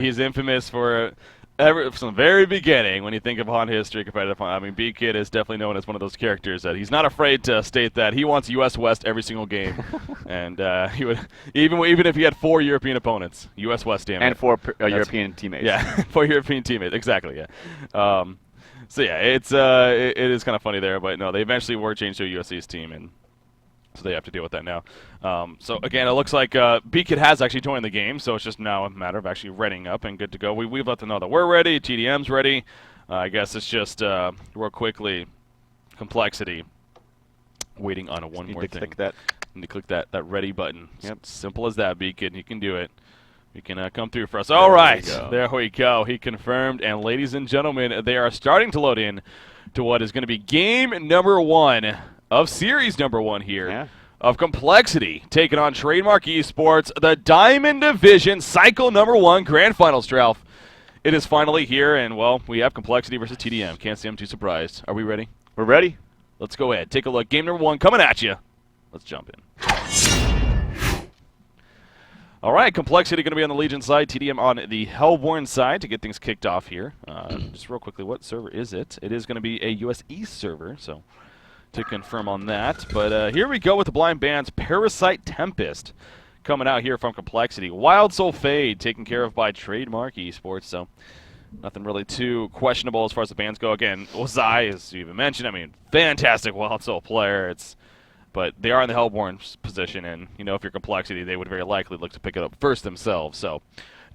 He's infamous for from the very beginning, when you think of HoN history, competitive HoN, I mean, B-Kid is definitely known as one of those characters that he's not afraid to state that he wants U.S. West every single game. And he would, even if he had 4 European opponents, U.S. West, damn it. And 4 European teammates. Yeah, 4 European teammates, exactly, yeah. So, yeah, it is kind of funny there, but no, they eventually were changed to a USC's team, and so they have to deal with that now. So, again, it looks like B-Kid has actually joined the game, so it's just now a matter of actually readying up and good to go. We've let them know that we're ready, tdM's ready. I guess it's just real quickly, complexity, waiting on one more thing. Need to click that ready button. Yep. Simple as that, B-Kid. You can do it. You can come through for us. All right, there we go. He confirmed, and ladies and gentlemen, they are starting to load in to what is going to be game number 1 of series number 1 here of Complexity, taking on Trademark Esports, the Diamond Division Cycle number 1 Grand Finals, Ralph. It is finally here, and, well, we have Complexity versus tdM. Can't say I'm too surprised. Are we ready? We're ready. Let's go ahead. Take a look. Game number 1 coming at you. Let's jump in. All right, Complexity going to be on the Legion side, tdM on the Hellborn side to get things kicked off here. Just real quickly, what server is it? It is going to be a US East server, so to confirm on that. But here we go with the blind bands. Parasite Tempest coming out here from Complexity. Wild Soul Fade taken care of by Trademark Esports, so nothing really too questionable as far as the bands go. Again, Ozai, as you even mentioned, I mean, fantastic Wild Soul player. But they are in the Hellborn position, and, you know, if you're Complexity, they would very likely look to pick it up first themselves. So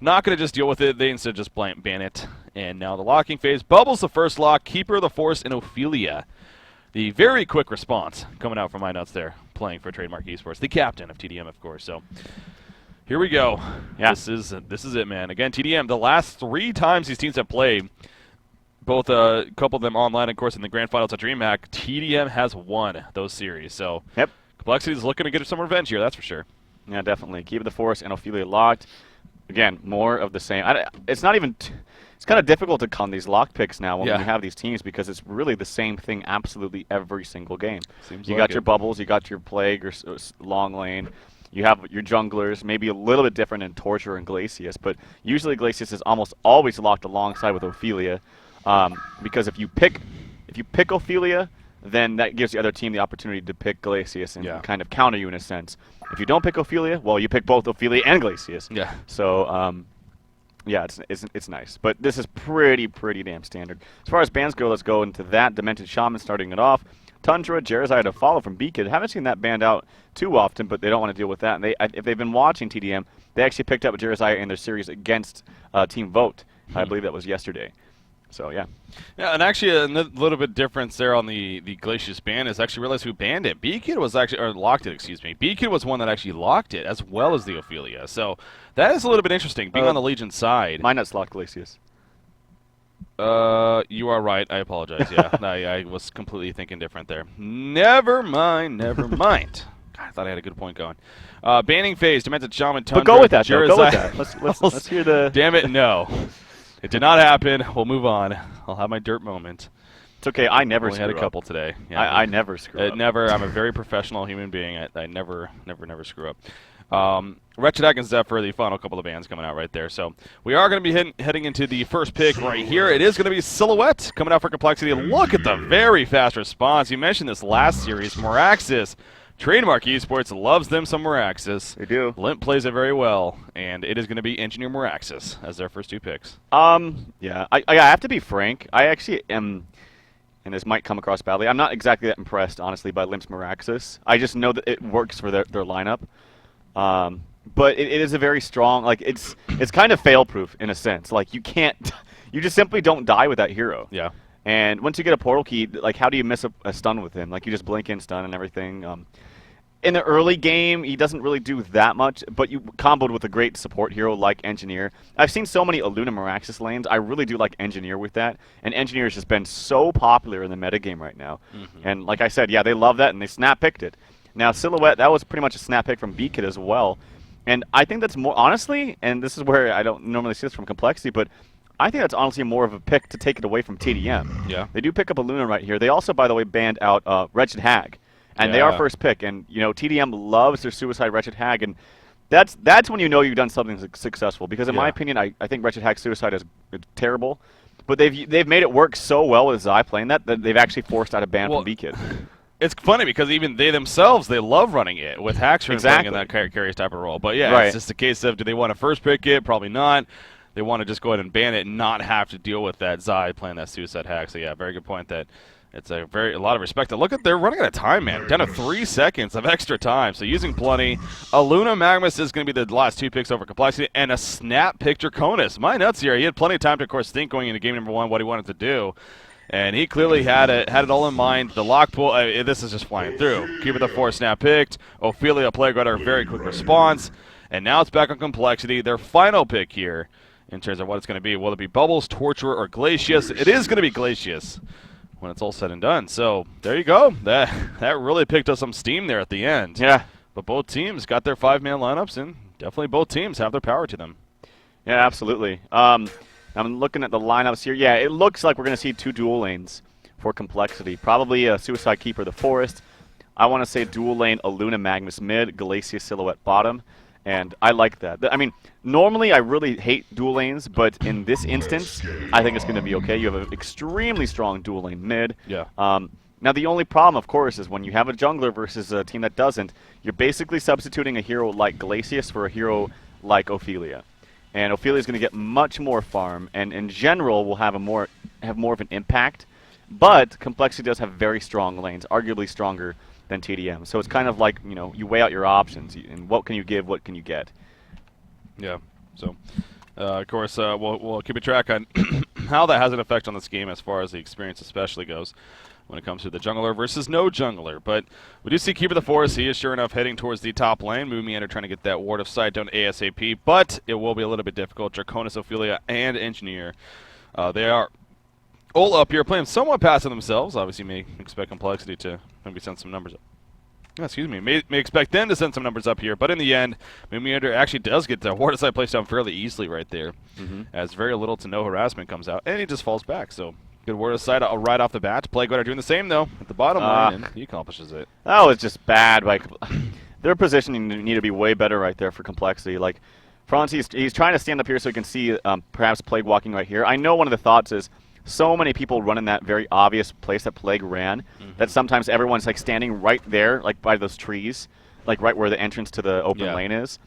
not going to just deal with it. They instead just ban it. And now the locking phase. Bubbles the first lock. Keeper of the Force and Ophelia. The very quick response coming out from my notes there, playing for Trademark Esports. The captain of tdM, of course. So here we go. Yeah. This is it, man. Again, tdM, the last 3 times these teams have played, both a couple of them online, of course, in the Grand Finals at DreamHack, tdM has won those series. So Complexity is looking to get some revenge here, that's for sure. Yeah, definitely. Keep the Force and Ophelia locked. Again, more of the same. It's not even it's kind of difficult to con these lock picks now when we have these teams because it's really the same thing absolutely every single game. You got your bubbles, you got your plague or long lane. You have your junglers, maybe a little bit different in Torture and Glacius, but usually Glacius is almost always locked alongside with Ophelia. Because if you pick Ophelia, then that gives the other team the opportunity to pick Glacius and kind of counter you in a sense. If you don't pick Ophelia, well, you pick both Ophelia and Glacius. Yeah. So, yeah, it's nice. But this is pretty damn standard. As far as bands go, let's go into that. Demented Shaman starting it off. Tundra, Jerizai to follow from B-Kid. Haven't seen that band out too often, but they don't want to deal with that. And if they've been watching tdM, they actually picked up Jerizai in their series against Team Vote. I believe that was yesterday. So, yeah. Yeah, and actually a little bit difference there on the Glacius ban is actually realize who banned it. B-Kid was actually, or locked it, excuse me. B-Kid was one that actually locked it as well as the Ophelia. So that is a little bit interesting, being on the Legion side. My nuts locked Glacius. You are right. I apologize. Yeah, I was completely thinking different there. Never mind. God, I thought I had a good point going. Banning phase, Demented Shaman, Tundra, but go with that, Go with that. Let's hear the... Damn it, no. It did not happen. We'll move on. I'll have my dirt moment. It's okay. I never screw up. I had a couple today. Yeah, I never screw up. Never. I'm a very professional human being. I never screw up. Wretched Hag and Zephyr, the final couple of bands coming out right there. So we are going to be heading into the first pick right here. It is going to be Silhouette coming out for Complexity. Look at the very fast response. You mentioned this last series. Meraxis. Trademark Esports loves them some Meraxis. They do. Limp plays it very well, and it is going to be Engineer Meraxis as their first 2 picks. Yeah, I have to be frank. I actually am, and this might come across badly, I'm not exactly that impressed, honestly, by Limp's Meraxis. I just know that it works for their lineup. But it is a very strong, like, it's kind of fail-proof in a sense. Like, you just simply don't die with that hero. Yeah. And once you get a portal key, like, how do you miss a stun with him? Like, you just blink in stun and everything. In the early game, he doesn't really do that much, but you comboed with a great support hero like Engineer. I've seen so many Aluna Meraxis lanes. I really do like Engineer with that, and Engineer has just been so popular in the metagame right now. And like I said, yeah, they love that, and they snap-picked it. Now, Silhouette, that was pretty much a snap-pick from B-Kid as well. And I think that's more, honestly, and this is where I don't normally see this from Complexity, but I think that's honestly more of a pick to take it away from tdM. Yeah. They do pick up a Luna right here. They also, by the way, banned out Wretched Hag. And they are first pick. And, you know, tdM loves their Suicide Wretched Hag. And That's when you know you've done something successful. Because in my Yeah. opinion, I think Wretched Hack Suicide is terrible, but they've made it work so well with Zai playing that they've actually forced out a ban Well, from B-Kid. it's funny because even they themselves, they love running it with Haxer playing in that carries type of role. But yeah, Right. it's just a case of, do they want to first pick it? Probably not. They want to just go ahead and ban it and not have to deal with that Zai playing that Suicide Hack. So yeah, very good point that it's a lot of respect. Look at, they're running out of time, man. Down to 3 seconds of extra time. So using plenty. Aluna Magmus is going to be the last 2 picks over Complexity, and a snap picture Conus. My nuts here. He had plenty of time to, of course, think going into game number 1 what he wanted to do. And he clearly had it all in mind. The lock pool, this is just flying through. Keeper the 4 snap picked. Ophelia Plagueridder, very quick response. And now it's back on Complexity. Their final pick here in terms of what it's going to be. Will it be Bubbles, Torturer, or Glacius? It is going to be Glacius when it's all said and done. So there you go. That really picked up some steam there at the end. Yeah. But both teams got their 5-man lineups, and definitely both teams have their power to them. Yeah, absolutely. I'm looking at the lineups here. Yeah, it looks like we're going to see 2 dual lanes for Complexity. Probably a Suicide Keeper the Forest. I want to say dual lane Aluna Magmus mid, Glacius Silhouette bottom. And I like that. I mean, normally I really hate dual lanes, but in this instance, I think it's going to be okay. You have an extremely strong dual lane mid. Yeah. Now, the only problem, of course, is when you have a jungler versus a team that doesn't, you're basically substituting a hero like Glacius for a hero like Ophelia. And Ophelia is going to get much more farm, and in general will have more of an impact. But Complexity does have very strong lanes, arguably stronger than tdM. So it's kind of like, you weigh out your options, and what can you give, what can you get. Yeah. So, of course, we'll keep a track on how that has an effect on this game as far as the experience especially goes when it comes to the jungler versus no jungler. But we do see Keeper the Forest. He is sure enough heading towards the top lane. Meander trying to get that Ward of Sight down ASAP, but it will be a little bit difficult. Draconis, Ophelia, and Engineer. They are all up here playing somewhat passive themselves. Obviously, you may expect Complexity to maybe send some numbers up. Excuse me, may expect them to send some numbers up here, but in the end, Meander actually does get the Ward of Sight placed down fairly easily right there, as very little to no harassment comes out, and he just falls back. So good Ward of Sight right off the bat. Plagueridder doing the same though at the bottom line, and he accomplishes it. That was just bad. Their positioning need to be way better right there for Complexity. Like Franz, he's trying to stand up here so he can see perhaps Plague walking right here. I know one of the thoughts is, so many people run in that very obvious place that Plague ran, that sometimes everyone's like standing right there, like by those trees, like right where the entrance to the open lane is.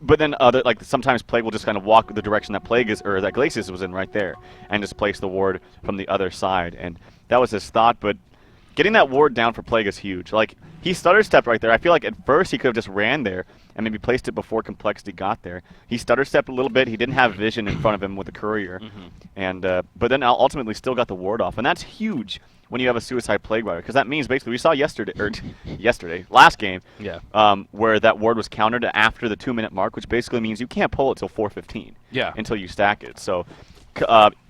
But then sometimes Plague will just kind of walk the direction that Plague is, or that Glacius was in right there, and just place the ward from the other side. And that was his thought, but getting that ward down for Plague is huge. Like, he stutter stepped right there. I feel like at first he could have just ran there and maybe placed it before Complexity got there. He stutter stepped a little bit. He didn't have vision in front of him with the courier, and but then ultimately still got the ward off, and that's huge when you have a Suicide Plagueridder, because that means basically we saw last game, where that ward was countered after the 2-minute mark, which basically means you can't pull it till 4:15. Until you stack it. So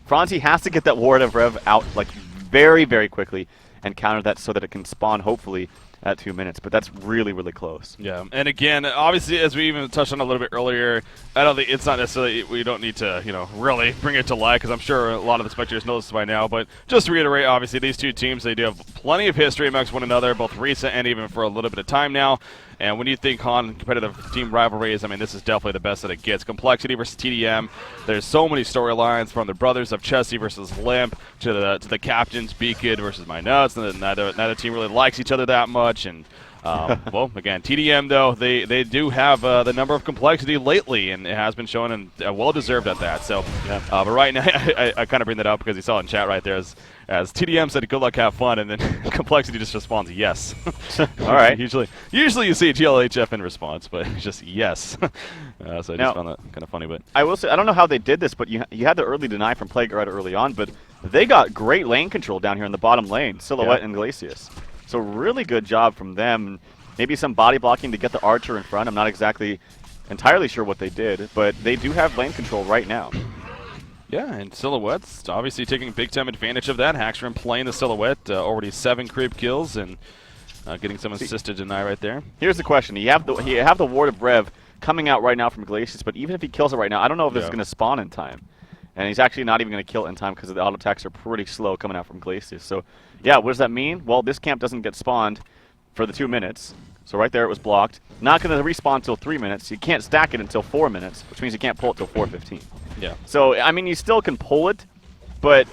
Franzi has to get that ward of Rev out like very, very quickly and counter that so that it can spawn hopefully at 2 minutes, but that's really, really close. Yeah, and again, obviously, as we even touched on a little bit earlier, I don't think it's not necessarily, we don't need to, really bring it to light, because I'm sure a lot of the spectators know this by now, but just to reiterate, obviously, these two teams, they do have plenty of history amongst one another, both recent and even for a little bit of time now. And when you think HoN competitive team rivalries, I mean, this is definitely the best that it gets. Complexity versus tdM. There's so many storylines, from the brothers of Chessie versus Limp to the captains, B-Kid versus My Nuts, and neither team really likes each other that much. And well, again, tdM though, they do have the number of Complexity lately, and it has been shown, and well deserved at that. So, but right now, I kind of bring that up because you saw in chat right there as tdM said, "Good luck, have fun," and then Complexity just responds, "Yes." All right. Usually you see GLHF in response, but just yes. So I just found that kind of funny. But I will say, I don't know how they did this, but you had the early deny from Plagueridder early on, but they got great lane control down here in the bottom lane, Silhouette and Glacius. So really good job from them. Maybe some body blocking to get the Archer in front. I'm not exactly entirely sure what they did, but they do have lane control right now. Yeah, and Silhouette's obviously taking big-time advantage of that. Haxtrom playing the Silhouette, already 7 creep kills, and getting some assisted deny right there. Here's the question. You have the Ward of Rev coming out right now from Glacius, but even if he kills it right now, I don't know if this is going to spawn in time. And he's actually not even going to kill it in time because the auto attacks are pretty slow coming out from Glacius. So, yeah, what does that mean? Well, this camp doesn't get spawned for the 2 minutes. So right there it was blocked. Not going to respawn until 3 minutes. You can't stack it until 4 minutes, which means you can't pull it till 4:15. Yeah. So, I mean, you still can pull it, but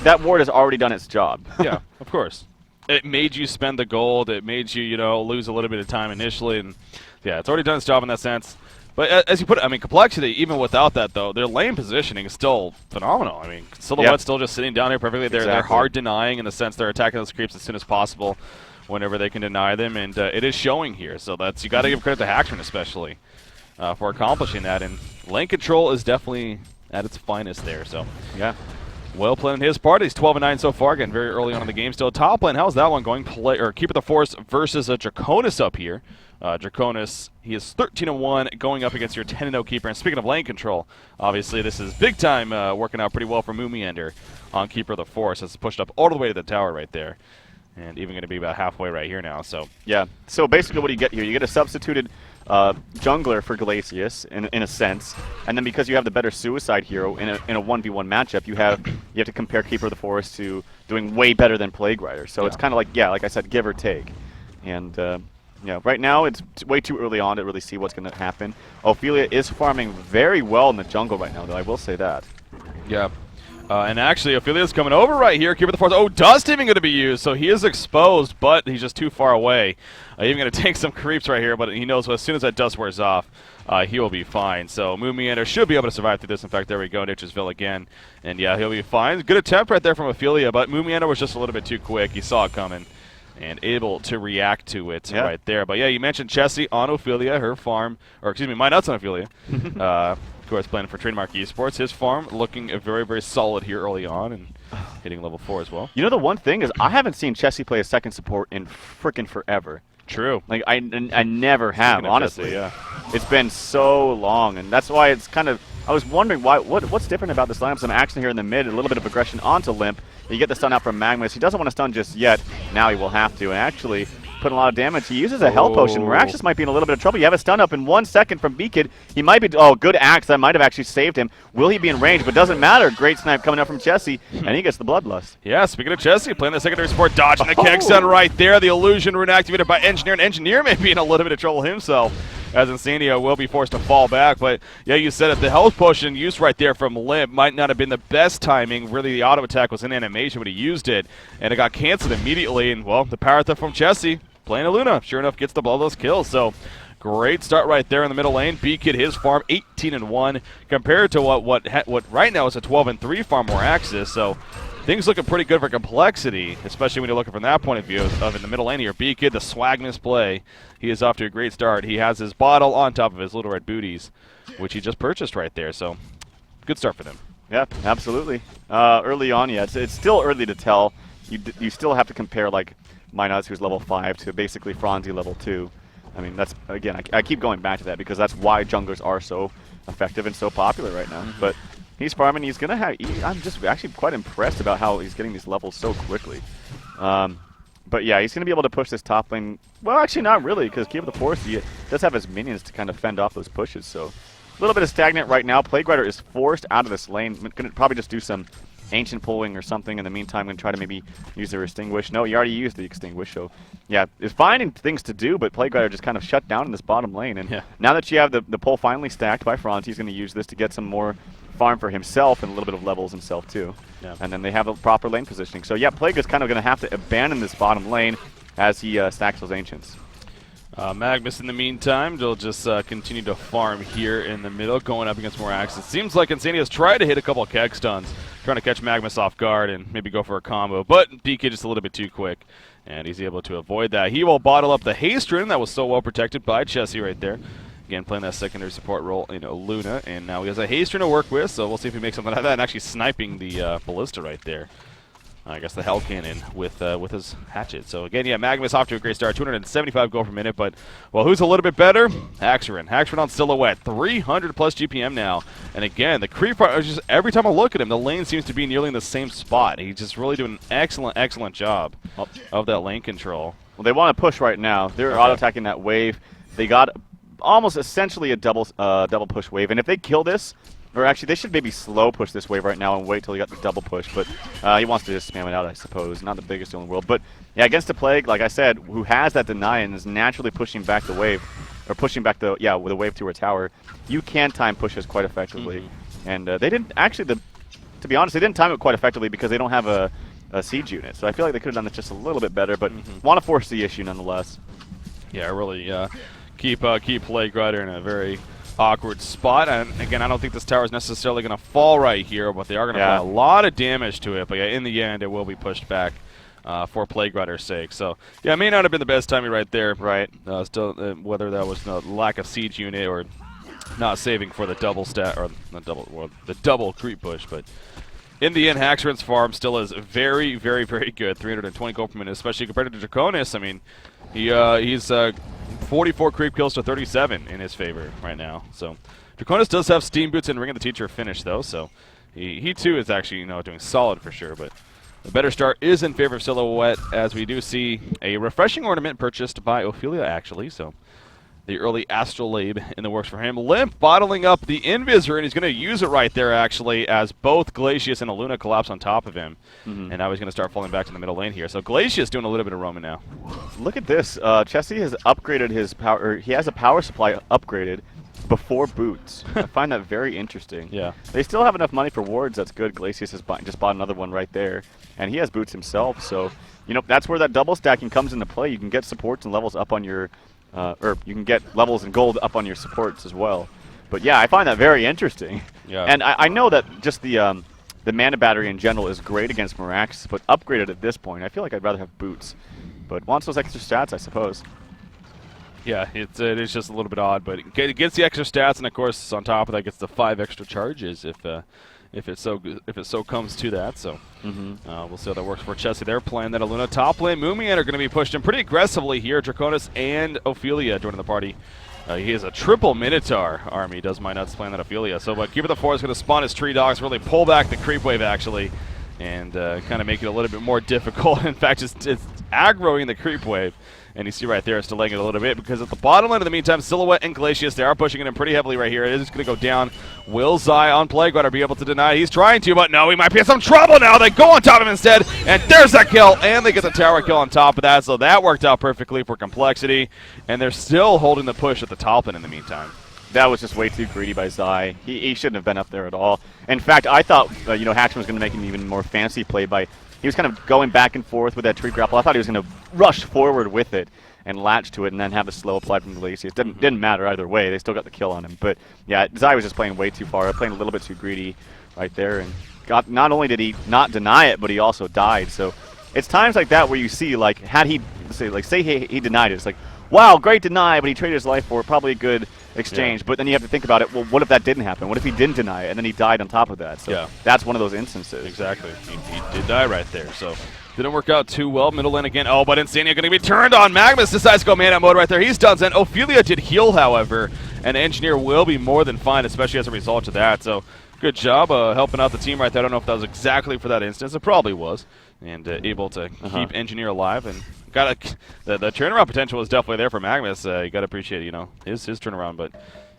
that ward has already done its job. Yeah, of course. It made you spend the gold. It made you, you know, lose a little bit of time initially. And, yeah, it's already done its job in that sense. But as you put it, I mean, complexity, even without that, though, their lane positioning is still phenomenal. I mean, Silhouette's still just sitting down here perfectly. They're hard denying in the sense they're attacking those creeps as soon as possible whenever they can deny them. And it is showing here. So that's you got to give credit to Haxman especially for accomplishing that. And lane control is definitely at its finest there. So, yeah. Well played on his part. He's 12-9 so far. Again, very early on in the game still. Top lane, how's that one going? Keeper the Force versus a Draconis up here. Draconis, he is 13-1 going up against your 10-0 keeper. And speaking of lane control, obviously this is big time working out pretty well for Moomiander on Keeper of the Force. It's pushed up all the way to the tower right there. And even going to be about halfway right here now. So yeah. So basically what you get here, you get a substituted jungler for Glacius in a sense, and then because you have the better suicide hero in a 1v1 matchup, you have to compare Keeper of the Forest to doing way better than Plague Rider. So it's kind of like, yeah, like I said, give or take. And yeah, right now it's way too early on to really see what's going to happen. Ophelia is farming very well in the jungle right now, though. I will say that. Yeah. And actually, Ophelia's coming over right here. Keeper of the Force. Oh, Dust even going to be used. So he is exposed, but he's just too far away. Even going to take some creeps right here, but he knows as soon as that dust wears off, he will be fine. So Moomiander should be able to survive through this. In fact, there we go. Nichesville again. And yeah, he'll be fine. Good attempt right there from Ophelia, but Moomiander was just a little bit too quick. He saw it coming and able to react to it right there. But yeah, you mentioned Chessie on Ophelia, her farm, or excuse me, my nuts on Ophelia. Of course, playing for Trademark Esports. His farm looking very, very solid here early on and hitting level 4 as well. You know, the one thing is I haven't seen Chessie play a second support in frickin' forever. True. Like, I never have, honestly. Chessie, yeah. It's been so long, and that's why it's kind of... I was wondering what's different about this lineup. Some action here in the mid, a little bit of aggression onto Limp. You get the stun out from Magnus. He doesn't want to stun just yet. Now he will have to, and actually putting a lot of damage. He uses a Hell Potion. Miraxus might be in a little bit of trouble. You have a stun up in 1 second from Beakid. He might be... Oh, good axe. That might have actually saved him. Will he be in range? But doesn't matter. Great snipe coming up from Chessie, and he gets the Bloodlust. Yeah, speaking of Chessie, playing the secondary support, dodging the kick stun right there. The illusion rune activated by Engineer, and Engineer may be in a little bit of trouble himself, as Insanio will be forced to fall back. But yeah, you said it. The health potion used right there from Limp might not have been the best timing. Really, the auto attack was in animation when he used it, and it got canceled immediately. And, well, the power theft from Chessie, playing a Luna, sure enough, gets the those kills. So great start right there in the middle lane. Beakid, his farm, 18-1, compared to what right now is a 12-3 farm more Axis. So things looking pretty good for complexity, especially when you're looking from that point of view of in the middle lane here. Beakid, the swagmas play. He is off to a great start. He has his bottle on top of his little red booties, which he just purchased right there. So good start for them. Yeah, absolutely. Early on, yeah, it's still early to tell. You still have to compare, like, Minus, who's level 5, to basically Franzi level 2. I mean, that's, again, I keep going back to that because that's why junglers are so effective and so popular right now. But he's farming. He's going to have... I'm just actually quite impressed about how he's getting these levels so quickly. But yeah, he's going to be able to push this top lane. Well, actually not really, because Keeper of the Force, he does have his minions to kind of fend off those pushes. So a little bit of stagnant right now. Plague Rider is forced out of this lane. Going to probably just do some ancient pulling or something in the meantime. Going to try to maybe use their Extinguish. No, he already used the Extinguish. So yeah, it's finding things to do, but Plague Rider just kind of shut down in this bottom lane. And now that you have the pull finally stacked by Franz, he's going to use this to get some more farm for himself and a little bit of levels himself too. And then they have a proper lane positioning. So yeah, Plague is kind of going to have to abandon this bottom lane as he stacks those Ancients. Magnus, in the meantime, will just continue to farm here in the middle, going up against more axes. It seems like Insanio's tried to hit a couple of keg stuns, trying to catch Magnus off guard and maybe go for a combo, but BK just a little bit too quick, and he's able to avoid that. He will bottle up the haste rune that was so well protected by Chessie right there. Again, playing that secondary support role in Luna, and now he has a haste rune to work with, so we'll see if he makes something out of that, and actually sniping the ballista right there. I guess the Hell Cannon with his hatchet. So again, yeah, Magnus off to a great start, 275 gold per minute, but, well, who's a little bit better? Haxman. Haxman on Silhouette, 300 plus GPM now. And again, the creep, just every time I look at him, the lane seems to be nearly in the same spot. He's just really doing an excellent, excellent job of that lane control. Well, they want to push right now. They're auto-attacking that wave. They got almost essentially a double push wave, and if they kill this, Or actually, they should maybe slow push this wave right now and wait till he got the double push. But he wants to just spam it out, I suppose. Not the biggest in the world. But yeah, against a Plague, like I said, who has that deny and is naturally pushing back the wave, or pushing back the with a wave to a tower, you can time pushes quite effectively. And they didn't actually. To be honest, they didn't time it quite effectively because they don't have a siege unit. So I feel like they could have done it just a little bit better. But want to force the issue nonetheless. Yeah, really keep Plague Rider in a very awkward spot. And again, I don't think this tower is necessarily going to fall right here, but they are going to apply a lot of damage to it. But yeah, in the end, it will be pushed back for Plague Rider's sake. So yeah, it may not have been the best timing right there. Right. Still, whether that was a lack of siege unit or not saving for the double stat or the double creep push, but in the end, Haxorn's farm still is very, very, very good. 320 gold per minute, especially compared to Draconis. I mean, he's 44 creep kills to 37 in his favor right now. So Draconis does have Steam Boots and Ring of the Teacher finish though, so he too is actually doing solid for sure. But the better start is in favor of Silhouette, as we do see a refreshing ornament purchased by Ophelia actually. So the early Astrolabe in the works for him. Limp bottling up the Invisor, and he's going to use it right there, actually, as both Glacius and Aluna collapse on top of him. And now he's going to start falling back to the middle lane here. So Glacius doing a little bit of roaming now. Look at this. Chessie has upgraded his power, or he has a power supply upgraded before boots. I find that very interesting. Yeah. They still have enough money for wards. That's good. Glacius has just bought another one right there. And he has boots himself. So, that's where that double stacking comes into play. You can get supports and levels up on your... or you can get levels and gold up on your supports as well. But yeah, I find that very interesting. Yeah. And I know that just the mana battery in general is great against Mirax, but upgraded at this point, I feel like I'd rather have boots. But wants those extra stats, I suppose. Yeah, it is just a little bit odd, but it gets the extra stats, and of course on top of that gets the 5 extra charges if it so comes to that. So we'll see how that works for Chessie. They're playing that Aluna top lane. Moomian are going to be pushed in pretty aggressively here. Draconis and Ophelia joining the party. He has a triple Minotaur army. Does my nuts playing that Ophelia. So but Keeper the Forest is going to spawn his Tree Dogs, really pull back the creep wave actually, and kind of make it a little bit more difficult. In fact, it's aggroing the creep wave. And you see right there, it's delaying it a little bit because at the bottom lane, in the meantime, Silhouette and Glacius, they are pushing it in pretty heavily right here. It is going to go down. Will Zai on Plague Rider be able to deny? He's trying to, but no, he might be in some trouble now. They go on top of him instead, and there's that kill, and they get the tower kill on top of that. So that worked out perfectly for Complexity, and they're still holding the push at the top lane in the meantime. That was just way too greedy by Zai. He shouldn't have been up there at all. In fact, I thought Haxorn was going to make an even more fancy play by... He was kind of going back and forth with that tree grapple. I thought he was going to rush forward with it and latch to it and then have a slow applied from Glacius. Didn't matter either way. They still got the kill on him. But yeah, Zai was just playing way too far, playing a little bit too greedy right there. And not only did he not deny it, but he also died. So it's times like that where you see, like, had he, say he denied it. It's like, wow, great deny, but he traded his life for probably a good exchange. Yeah. But then you have to think about it, well, what if that didn't happen? What if he didn't deny it and then he died on top of that? So that's one of those instances. Exactly. He did die right there. So didn't work out too well. Middle lane again. Oh, but Insania going to be turned on. Magnus decides to go man-out mode right there. He's done. And Ophelia did heal, however, and Engineer will be more than fine, especially as a result of that. So good job helping out the team right there. I don't know if that was exactly for that instance. It probably was. And able to keep Engineer alive. And the turnaround potential was definitely there for Magnus. You got to appreciate his turnaround. But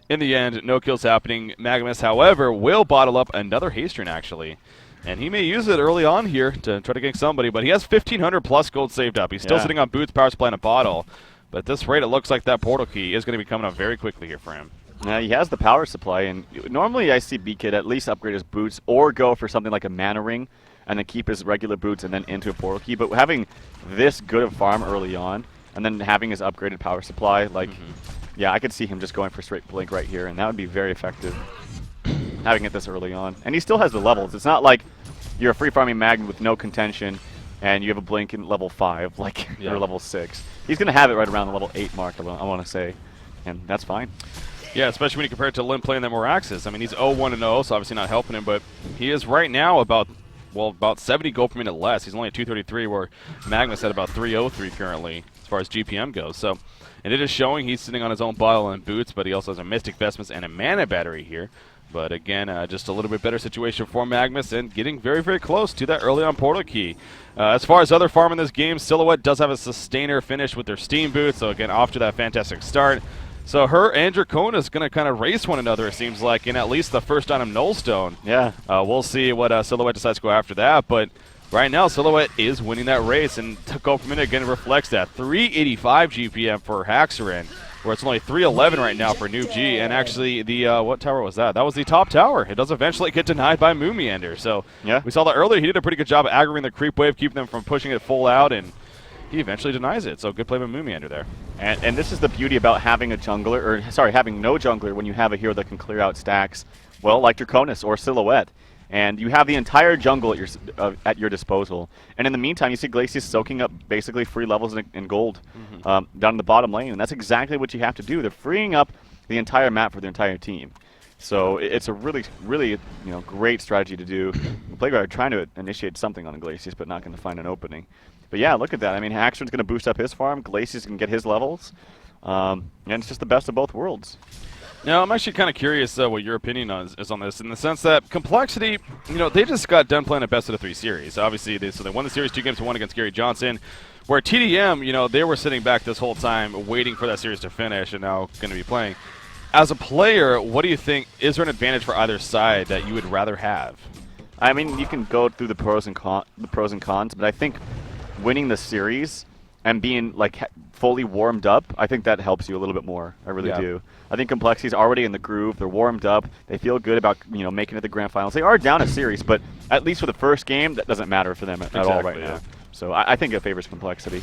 in the end, no kills happening. Magnus, however, will bottle up another haste rune, actually. And he may use it early on here to try to gank somebody, but he has 1,500 plus gold saved up. He's still sitting on boots, power supply, and a bottle. But at this rate, it looks like that portal key is going to be coming up very quickly here for him. Yeah, he has the power supply, and normally I see B-Kid at least upgrade his boots or go for something like a mana ring and then keep his regular boots and then into a portal key. But having this good of farm early on and then having his upgraded power supply, like, yeah, I could see him just going for straight blink right here, and that would be very effective, having it this early on. And he still has the levels. It's not like you're a free farming Magnet with no contention and you have a blink in level 5, like, or level 6. He's going to have it right around the level 8 mark, I want to say, and that's fine. Yeah, especially when you compare it to Limp playing that Moraxis. I mean, he's 0-1-0, so obviously not helping him, but he is right now about 70 gold per minute less. He's only at 233, where Magnus at about 303 currently, as far as GPM goes. So, and it is showing he's sitting on his own bottle and boots, but he also has a Mystic Vestments and a mana battery here. But again, just a little bit better situation for Magnus and getting very, very close to that early on portal key. As far as other farm in this game, Silhouette does have a sustainer finish with their Steam Boots, so again, off to that fantastic start. So her and Draconis going to kind of race one another, it seems like, in at least the first item, Nullstone. Yeah. We'll see what Silhouette decides to go after that, but right now Silhouette is winning that race, and to go per minute again reflects that. 385 GPM for Haxorin, where it's only 311 right now for Noob G, and actually the, what tower was that? That was the top tower. It does eventually get denied by Moomiander, so yeah. We saw that earlier. He did a pretty good job of aggroing the creep wave, keeping them from pushing it full out, and he eventually denies it, so good play by Moomiander there. And this is the beauty about having a jungler, or sorry, having no jungler when you have a hero that can clear out stacks, well, like Draconis or Silhouette. And you have the entire jungle at your disposal. And in the meantime, you see Glacius soaking up basically free levels in gold down in the bottom lane. And that's exactly what you have to do. They're freeing up the entire map for the entire team. So it's a really, really great strategy to do. The Playground are trying to initiate something on Glacius, but not going to find an opening. But yeah, look at that. I mean, Haxorin's going to boost up his farm. Glacius can get his levels. And it's just the best of both worlds. Now, I'm actually kind of curious what your opinion is on this, in the sense that Complexity, they just got done playing a best-of-3 series. Obviously, they won the series 2-1 against Gary Johnson, where tdM, they were sitting back this whole time waiting for that series to finish and now going to be playing. As a player, what do you think, is there an advantage for either side that you would rather have? I mean, you can go through the pros and cons, but I think winning the series and being fully warmed up, I think that helps you a little bit more. I really do. I think Complexity's already in the groove. They're warmed up. They feel good about making it to the grand finals. They are down a series, but at least for the first game, that doesn't matter for them at all right now. So I think it favors Complexity.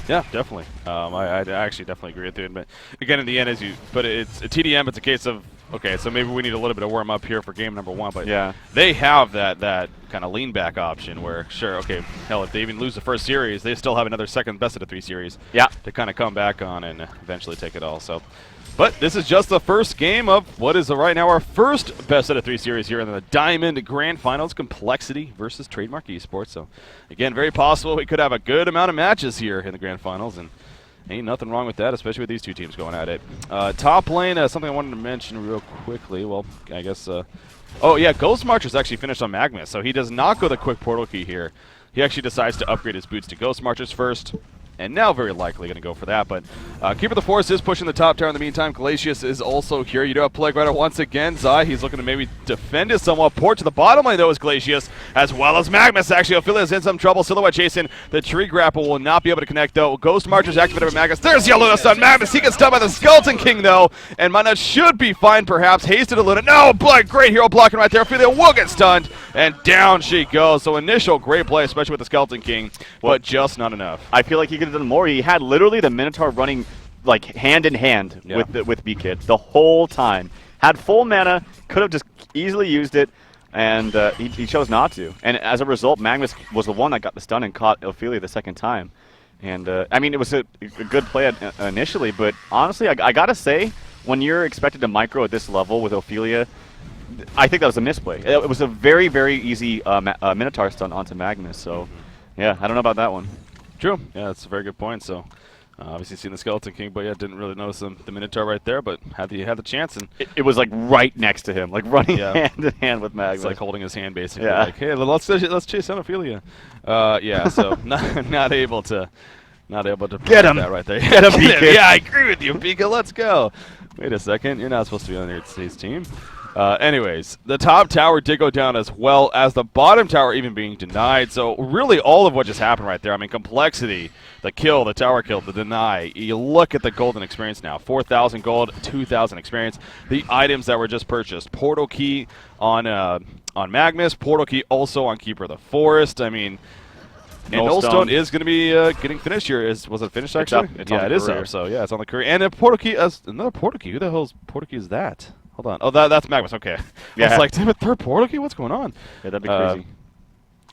Yeah, definitely. I actually definitely agree with you. But again, in the end, it's a tdM. It's a case of, okay, so maybe we need a little bit of warm up here for game number 1. But yeah, they have that kind of lean back option where, sure, okay, hell, if they even lose the first series, they still have another second best-of-3 series to kind of come back on and eventually take it all. So, but this is just the first game of what is right now our first best-of-3 series here in the Diamond Grand Finals, Complexity versus Trademark Esports. So, again, very possible we could have a good amount of matches here in the Grand Finals, and ain't nothing wrong with that, especially with these two teams going at it. Top lane, something I wanted to mention real quickly. Well, I guess, oh yeah, Ghost Marcher's actually finished on Magnus, so he does not go the quick portal key here. He actually decides to upgrade his boots to Ghost Marchers first, and now very likely going to go for that. But Keeper of the Forest is pushing the top tower in the meantime. Glacius is also here. You do have Plague Rider once again. Zai, he's looking to maybe defend it somewhat. Port to the bottom lane, though, is Glacius, as well as Magnus. Actually, Ophelia's in some trouble. Silhouette chasing. The tree grapple will not be able to connect, though. Ghost Marcher's activated by Magnus. There's Yellow Dust on Magnus. He gets stunned by the Skeleton King, though. And Mana should be fine, perhaps. Hasted a Luna. No, great hero blocking right there. Ophelia will get stunned, and down she goes. So initial great play, especially with the Skeleton King, but just not enough. I feel like he could have done more. He had literally the Minotaur running hand in hand with B-Kid the whole time. Had full mana, could have just easily used it, and he chose not to. And as a result, Magnus was the one that got the stun and caught Ophelia the second time. And I mean, it was a good play initially, but honestly, I gotta say, when you're expected to micro at this level with Ophelia, I think that was a misplay. It was a very, very easy Minotaur stun onto Magnus. So, yeah, I don't know about that one. True. Yeah, that's a very good point. So, obviously seen the Skeleton King, but yeah, didn't really notice the Minotaur right there, but had the chance, and it was right next to him, running hand in hand with Magnus. It's like holding his hand, basically. Yeah. Like, hey, let's chase down Ophelia. Yeah. So not able to get him that right there. Get him, Pika. Yeah, I agree with you, Pika. Let's go. Wait a second, you're not supposed to be on his team. Anyways, the top tower did go down as well as the bottom tower even being denied. So really all of what just happened right there. I mean, Complexity, the kill, the tower kill, the deny. You look at the golden experience now. 4,000 gold, 2,000 experience. The items that were just purchased. Portal key on Magnus. Portal key also on Keeper of the Forest. I mean, and Nullstone is going to be getting finished here. Was it finished actually? It's yeah, it is up. So yeah, it's on the career. And a portal key, another portal key. Who the hell's portal key is that? Hold on. Oh, that's Magnus. Okay. Yeah. I was like, damn it, third portal key? What's going on? Yeah, that'd be crazy.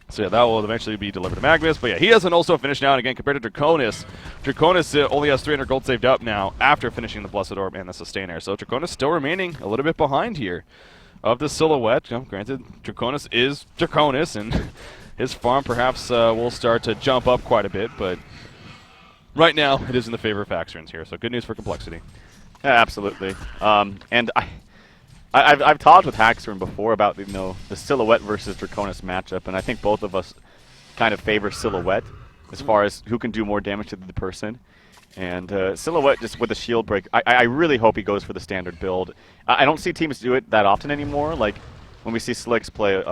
So yeah, that will eventually be delivered to Magnus. But yeah, he hasn't also finished now. And again, compared to Draconis, Draconis only has 300 gold saved up now after finishing the Blessed Orb and the Sustainer. So Draconis still remaining a little bit behind here of the Silhouette. Granted, Draconis is Draconis, and his farm perhaps will start to jump up quite a bit. But right now, it is in the favor of Haxorins here. So good news for Complexity. Yeah, absolutely. And I've talked with Haxorin before about the Silhouette versus Draconis matchup, and I think both of us kind of favor Silhouette as far as who can do more damage to the person. And Silhouette just with the shield break. I really hope he goes for the standard build. I don't see teams do it that often anymore. Like when we see Slicks play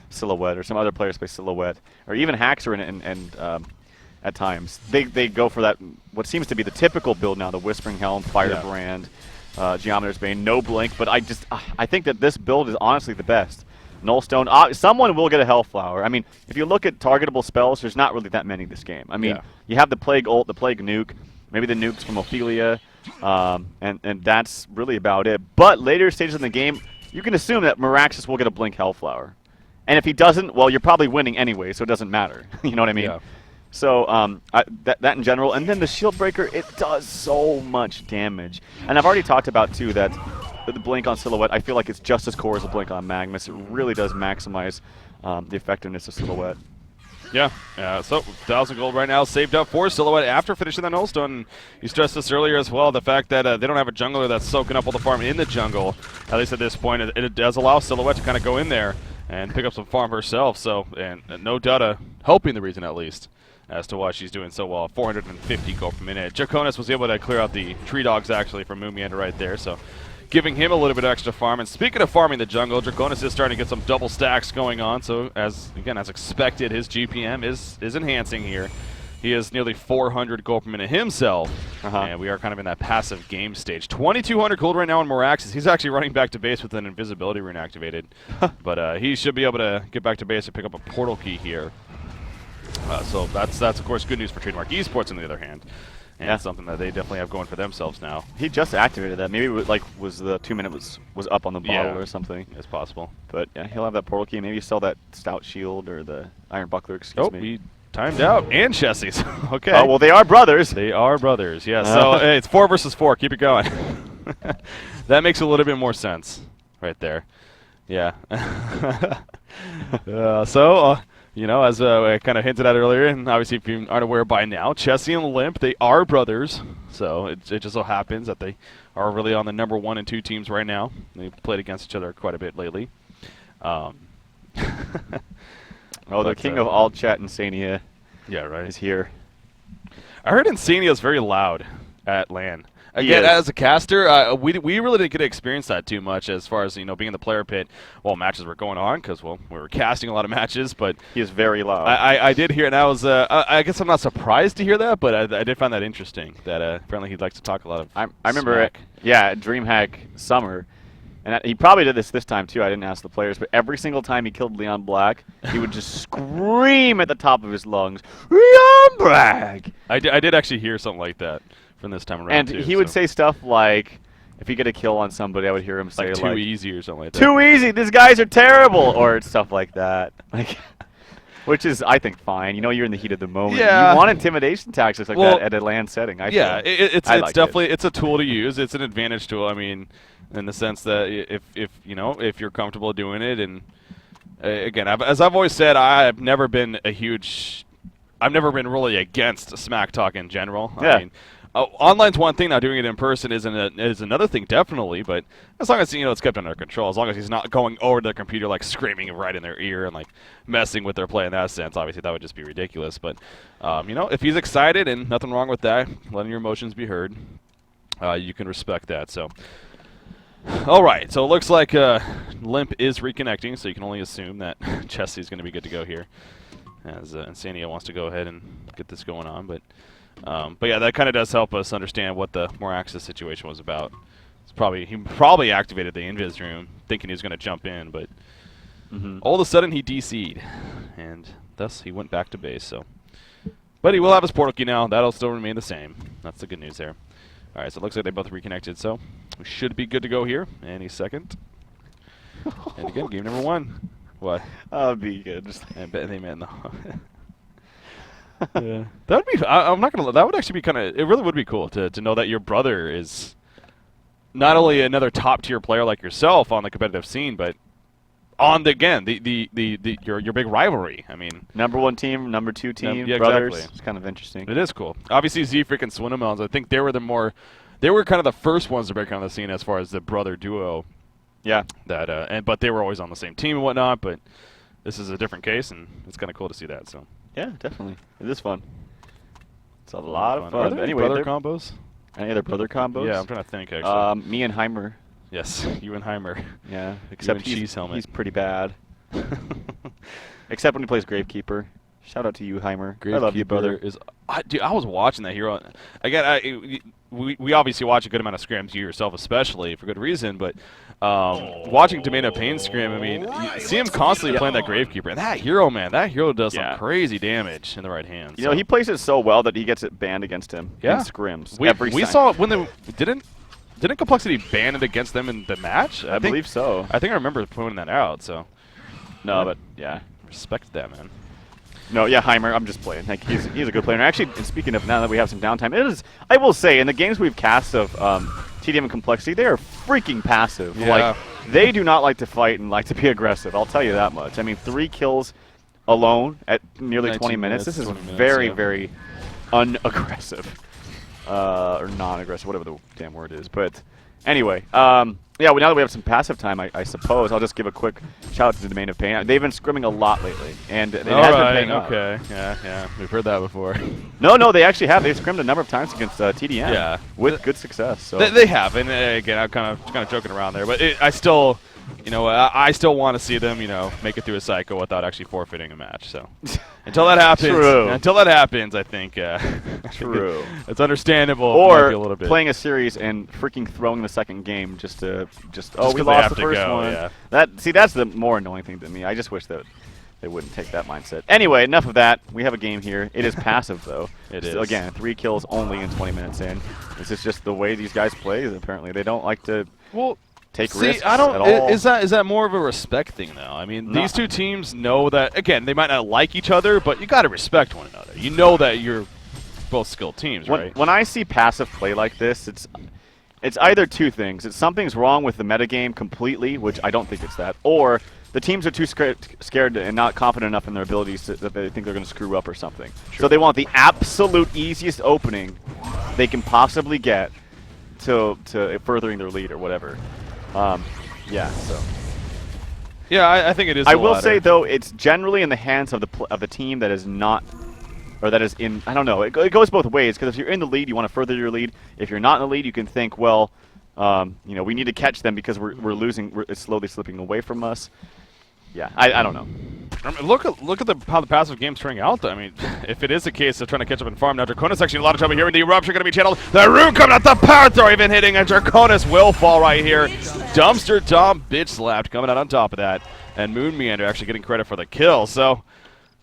Silhouette or some other players play Silhouette, or even Haxer and at times they go for that what seems to be the typical build now: the Whispering Helm, Firebrand, Geometer's Bane, no blink. But I think that this build is honestly the best. Nullstone. Someone will get a Hellflower. I mean, if you look at targetable spells, there's not really that many this game. I mean, you have the Plague ult, the Plague nuke, maybe the nukes from Ophelia, and that's really about it. But later stages in the game, you can assume that Meraxes will get a blink Hellflower. And if he doesn't, well, you're probably winning anyway, so it doesn't matter. You know what I mean? Yeah. So that in general. And then the Shield Breaker, it does so much damage. And I've already talked about, too, that the blink on Silhouette, I feel like it's just as core as a blink on Magnus. It really does maximize the effectiveness of Silhouette. Yeah, so 1,000 gold right now saved up for Silhouette after finishing the Nullstone. You stressed this earlier as well, the fact that they don't have a jungler that's soaking up all the farm in the jungle. At least at this point, it does allow Silhouette to kind of go in there and pick up some farm herself. So, and no doubt helping the reason at least as to why she's doing so well. 450 gold per minute. Draconis was able to clear out the tree dogs actually from Moomiander right there. So, giving him a little bit of extra farm. And speaking of farming the jungle, Draconis is starting to get some double stacks going on. So as expected, his GPM is enhancing here. He is nearly 400 gold per minute himself. And we are kind of in that passive game stage. 2,200 gold right now on Meraxes. He's actually running back to base with an invisibility rune activated. But he should be able to get back to base and pick up a portal key here. So that's of course good news for Trademark Esports on the other hand. And something that they definitely have going for themselves now. He just activated that. Maybe was the 2 minute was up on the bottle or something. It's possible. But yeah, he'll have that portal key. Maybe sell that Stout Shield or the Iron Buckler. Excuse me. He timed out. And Chessie's. Okay. Oh well, they are brothers. They are brothers. Yeah. So hey, it's 4 versus 4. Keep it going. That makes a little bit more sense, right there. Yeah. You know, as I kind of hinted at earlier, and obviously if you aren't aware by now, Chessie and Limp, they are brothers. So it just so happens that they are really on the number 1 and 2 teams right now. They've played against each other quite a bit lately. The king of all chat, Insania, is here. I heard Insania is very loud at LAN. Again, as a caster, we really didn't get to experience that too much as far as, being in the player pit while matches were going on because, well, we were casting a lot of matches. But he is very loud. I did hear, and I was, I guess I'm not surprised to hear that, but I did find that interesting that apparently he'd like to talk a lot of I remember, DreamHack Summer, and he probably did this time too. I didn't ask the players, but every single time he killed Leon Black, he would just scream at the top of his lungs, Leon Black! I did actually hear something like that from this time around, and he would say stuff like, if you get a kill on somebody, I would hear him say like too easy or something like that. Too easy, these guys are terrible, or stuff like that. Which is, I think, fine. You're in the heat of the moment. Yeah. You want intimidation tactics like that at a LAN setting. It's definitely it's a tool to use. It's an advantage tool. I mean, in the sense that if you're comfortable doing it, and again, as I've always said, I've never been really against smack talk in general. Yeah. I mean, online's one thing. Now doing it in person is another thing, definitely. But as long as it's kept under control, as long as he's not going over to the computer like screaming right in their ear and like messing with their play in that sense, obviously that would just be ridiculous. But if he's excited, and nothing wrong with that, letting your emotions be heard, you can respect that. So, all right. So it looks like Limp is reconnecting, so you can only assume that Chessie's going to be good to go here, as Insania wants to go ahead and get this going on. But yeah, that kind of does help us understand what the Meraxes situation was about. He probably activated the invis room thinking he was going to jump in, but all of a sudden he DC'd, and thus he went back to base. So, but he will have his portal key now. That'll still remain the same. That's the good news there. All right, so it looks like they both reconnected, so we should be good to go here any second. And again, game number 1. What? That'll be good. I bet they meant no. Yeah. That would be. I'm not gonna. That would actually be kind of. It really would be cool to know that your brother is not only another top tier player like yourself on the competitive scene, but on your big rivalry. I mean, number 1 team, number 2 team, yeah, brothers. Exactly. It's kind of interesting. It is cool. Obviously, Z-Freak and Swinnemelons, I think they were kind of the first ones to break on the scene as far as the brother duo. Yeah. But they were always on the same team and whatnot. But this is a different case, and it's kind of cool to see that. So. Yeah, definitely. It is fun. It's a lot of Are fun. there Anyway, any brother combos? any other brother combos? Yeah, I'm trying to think actually. Me and Heimer. Yes, you and Heimer. Yeah, except cheese helmet. he's pretty bad. Except when he plays Gravekeeper. Shout out to you, Heimer. I love you, brother. Dude, I was watching that hero. Again, we obviously watch a good amount of scrims, you yourself especially, for good reason, but watching Domain of Pain scrim, I mean, you see him constantly playing that Gravekeeper. And that hero, man, that hero does some crazy damage in the right hand. You know, he plays it so well that he gets it banned against him in scrims. We saw it when they didn't Complexity ban it against them in the match? I believe so. I think I remember pointing that out, so. No, but yeah. Respect that, man. No, yeah, Heimer, I'm just playing. Like, he's a good player. And actually, speaking of now that we have some downtime, I will say, in the games we've cast of tdM and Complexity, they are freaking passive. Yeah. Like, they do not like to fight and like to be aggressive. I'll tell you that much. I mean, 3 kills alone at nearly 20 minutes. This is very, very unaggressive. Or non-aggressive, whatever the damn word is. But anyway, yeah, well, now that we have some passive time, I suppose I'll just give a quick shout out to the Domain of Pain. They've been scrimming a lot lately, and it has been paying off. Okay, yeah, we've heard that before. No, they actually have. They've scrimmed a number of times against tdM. Yeah, with good success. So they have, and again, I'm kind of joking around there, but I still, I still want to see them, make it through a cycle without actually forfeiting a match. So until that happens, I think true. It's understandable. Or a little bit. Playing a series and freaking throwing the second game just we they lost have the to first go, one. yeah. That's the more annoying thing to me. I just wish that they wouldn't take that mindset. Anyway, enough of that. We have a game here. It is passive though. It so, is. Again, 3 kills only in 20 minutes in. This is just the way these guys play. Apparently, they don't like to. Take risks at all. Is that more of a respect thing, though? I mean, these two teams know that, again, they might not like each other, but you got to respect one another. You know that you're both skilled teams, right? When I see passive play like this, it's either two things. It's something's wrong with the metagame completely, which I don't think it's that, or the teams are too scared and not confident enough in their abilities that they think they're going to screw up or something. True. So they want the absolute easiest opening they can possibly get to furthering their lead or whatever. Yeah, so. Yeah, I think it is. I will say though, it's generally in the hands of the team that is not, or that is in. I don't know. It goes both ways, because if you're in the lead, you want to further your lead. If you're not in the lead, you can think, well, we need to catch them because we're losing. It's slowly slipping away from us. Yeah, I don't know. I mean, look at how the passive game's turning out, though. I mean, if it is a case of trying to catch up and farm, now Draconis actually in a lot of trouble here with the Eruption going to be channeled. The Rune coming out, the power throw even hitting, and Draconis will fall right here. Dumpster Tom bitch slapped coming out on top of that, and Moon Meander actually getting credit for the kill. So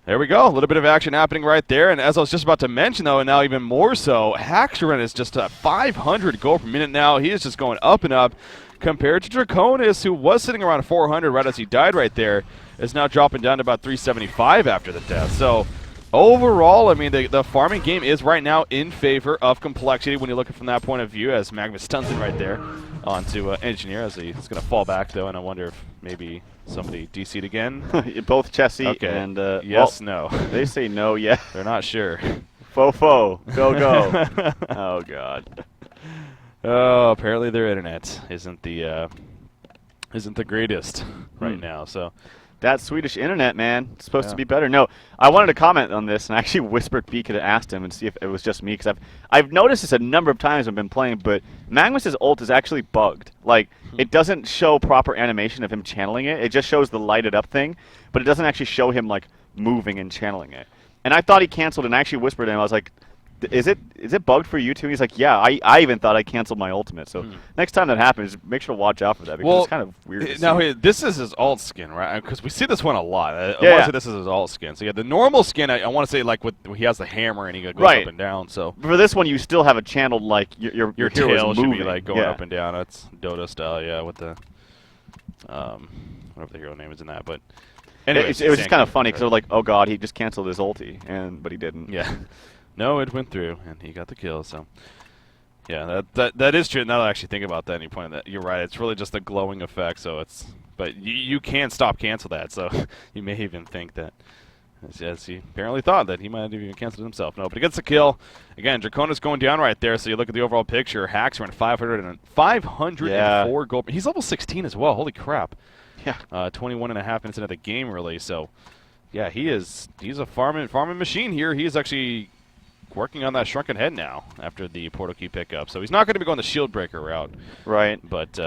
there we go, a little bit of action happening right there. And as I was just about to mention, though, and now even more so, Haxorin is just at 500 gold per minute now. He is just going up and up. Compared to Draconis, who was sitting around 400 right as he died right there, is now dropping down to about 375 after the death. So overall, I mean, the farming game is right now in favor of Complexity when you look at it from that point of view, as Magnus stuns it right there onto Engineer, as he's going to fall back, though, and I wonder if maybe somebody DC'd again. Both Chessie and... yes, no. They say no, yeah. They're not sure. Fo, go. Oh, God. Oh, apparently their internet isn't the greatest right now. So that Swedish internet, man, it's supposed to be better. No, I wanted to comment on this, and I actually whispered Beak to ask him and see if it was just me, because I've noticed this a number of times I've been playing, but Magnus's ult is actually bugged. Like, it doesn't show proper animation of him channeling it. It just shows the lighted up thing, but it doesn't actually show him like moving and channeling it. And I thought he canceled, and I actually whispered to him. I was like, Is it bugged for you too? He's like, yeah, I even thought I canceled my ultimate. So next time that happens, make sure to watch out for that, because it's kind of weird. Now, this is his alt skin, right? Because we see this one a lot. I want to say this is his alt skin. So yeah, the normal skin, I want to say like he has the hammer and he goes up and down. So for this one, you still have it channeled like your tail should moving. be like going up and down. That's Dota style, yeah, with the whatever the hero name is in that. But anyway, it was just kind of funny because they're like, oh god, he just canceled his ulti, but he didn't. Yeah. No, it went through, and he got the kill. So, yeah, that is true. Now that I actually think about that, and you pointed that, you're right. It's really just a glowing effect. So but you can't cancel that. So you may even think that, as he apparently thought that he might have even canceled it himself. No, but he gets the kill. Again, Draconis going down right there. So you look at the overall picture. Hacks are in 504 gold. He's level 16 as well. Holy crap! Yeah. 21 and a half minutes into the game, really. So, yeah, he's a farming machine here. He is actually working on that shrunken head now after the portal key pickup. So he's not going to be going the shield breaker route. Right. But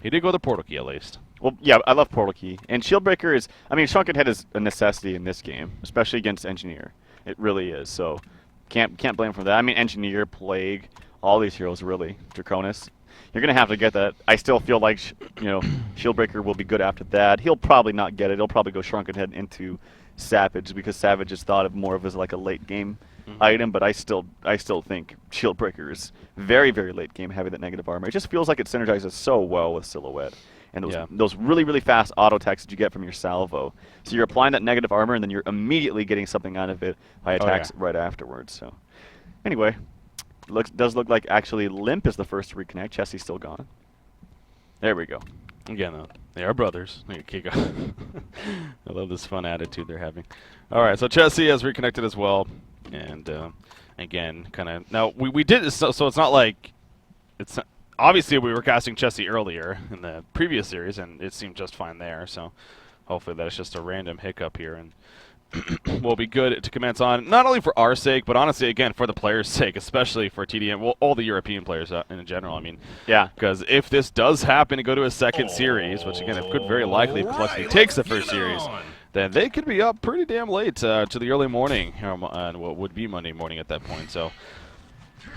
he did go the portal key at least. Well, yeah, I love portal key. And shield breaker is, I mean, shrunken head is a necessity in this game, especially against engineer. It really is. So can't blame for that. I mean, engineer, plague, all these heroes really. Draconis. You're going to have to get that. I still feel like, Shieldbreaker will be good after that. He'll probably not get it. He'll probably go Shrunken Head into Savage because Savage is thought of more of as like a late game item, but I still think Shieldbreaker is very, very late game heavy, that negative armor. It just feels like it synergizes so well with Silhouette. And those really, really fast auto attacks that you get from your salvo. So you're applying that negative armor, and then you're immediately getting something out of it by attacks right afterwards. So anyway. Does look like actually Limp is the first to reconnect. Chessie's still gone. There we go. Again, they are brothers. I love this fun attitude they're having. All right, so Chessie has reconnected as well. And again, kind of now we did so it's not like it's not, obviously we were casting Chessie earlier in the previous series, and it seemed just fine there. So hopefully that's just a random hiccup here, and will be good to commence on, not only for our sake, but honestly, again, for the players' sake, especially for tdM, well, all the European players in general. I mean, yeah, because if this does happen to go to a second series, which again, it could very likely if Complexity takes the first series, then they could be up pretty damn late to the early morning, on what would be Monday morning at that point. So,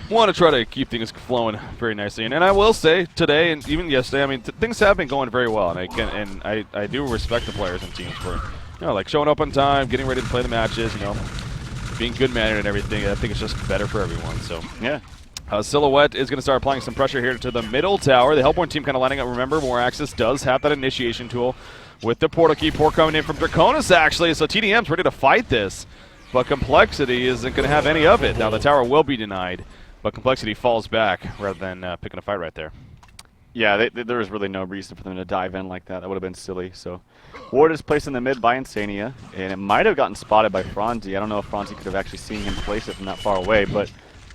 want to try to keep things flowing very nicely. And I will say today and even yesterday, I mean, things have been going very well, and I do respect the players and teams for, like showing up on time, getting ready to play the matches, being good mannered and everything. I think it's just better for everyone. So yeah. Silhouette is going to start applying some pressure here to the middle tower. The Hellborn team kind of lining up. Remember, Moraxis does have that initiation tool with the portal key pour coming in from Draconis, actually. So tdM's ready to fight this, but Complexity isn't going to have any of it. Now the tower will be denied, but Complexity falls back rather than picking a fight right there. Yeah, there was really no reason for them to dive in like that. That would have been silly. So Ward is placed in the mid by Insania, and it might have gotten spotted by Franzi. I don't know if Franzi could have actually seen him place it from that far away, but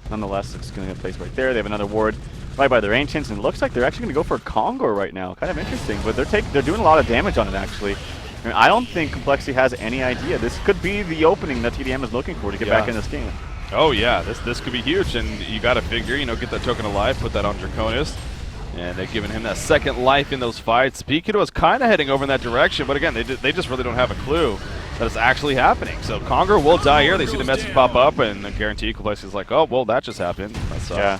nonetheless, it's going to get placed right there. They have another Ward right by their Ancients, and it looks like they're actually going to go for a Kongor right now. Kind of interesting, but they're doing a lot of damage on it, actually. I mean, I don't think Complexity has any idea. This could be the opening that tdM is looking for to get back in this game. Oh, yeah, this could be huge, and you got to figure, get that token alive, put that on Draconis. And they've given him that second life in those fights. Pikachu was kind of heading over in that direction, but again, they just really don't have a clue that it's actually happening. So Kongor will die here. They see the message pop up, and the guarantee Complexity's like, oh, well, that just happened. Yeah.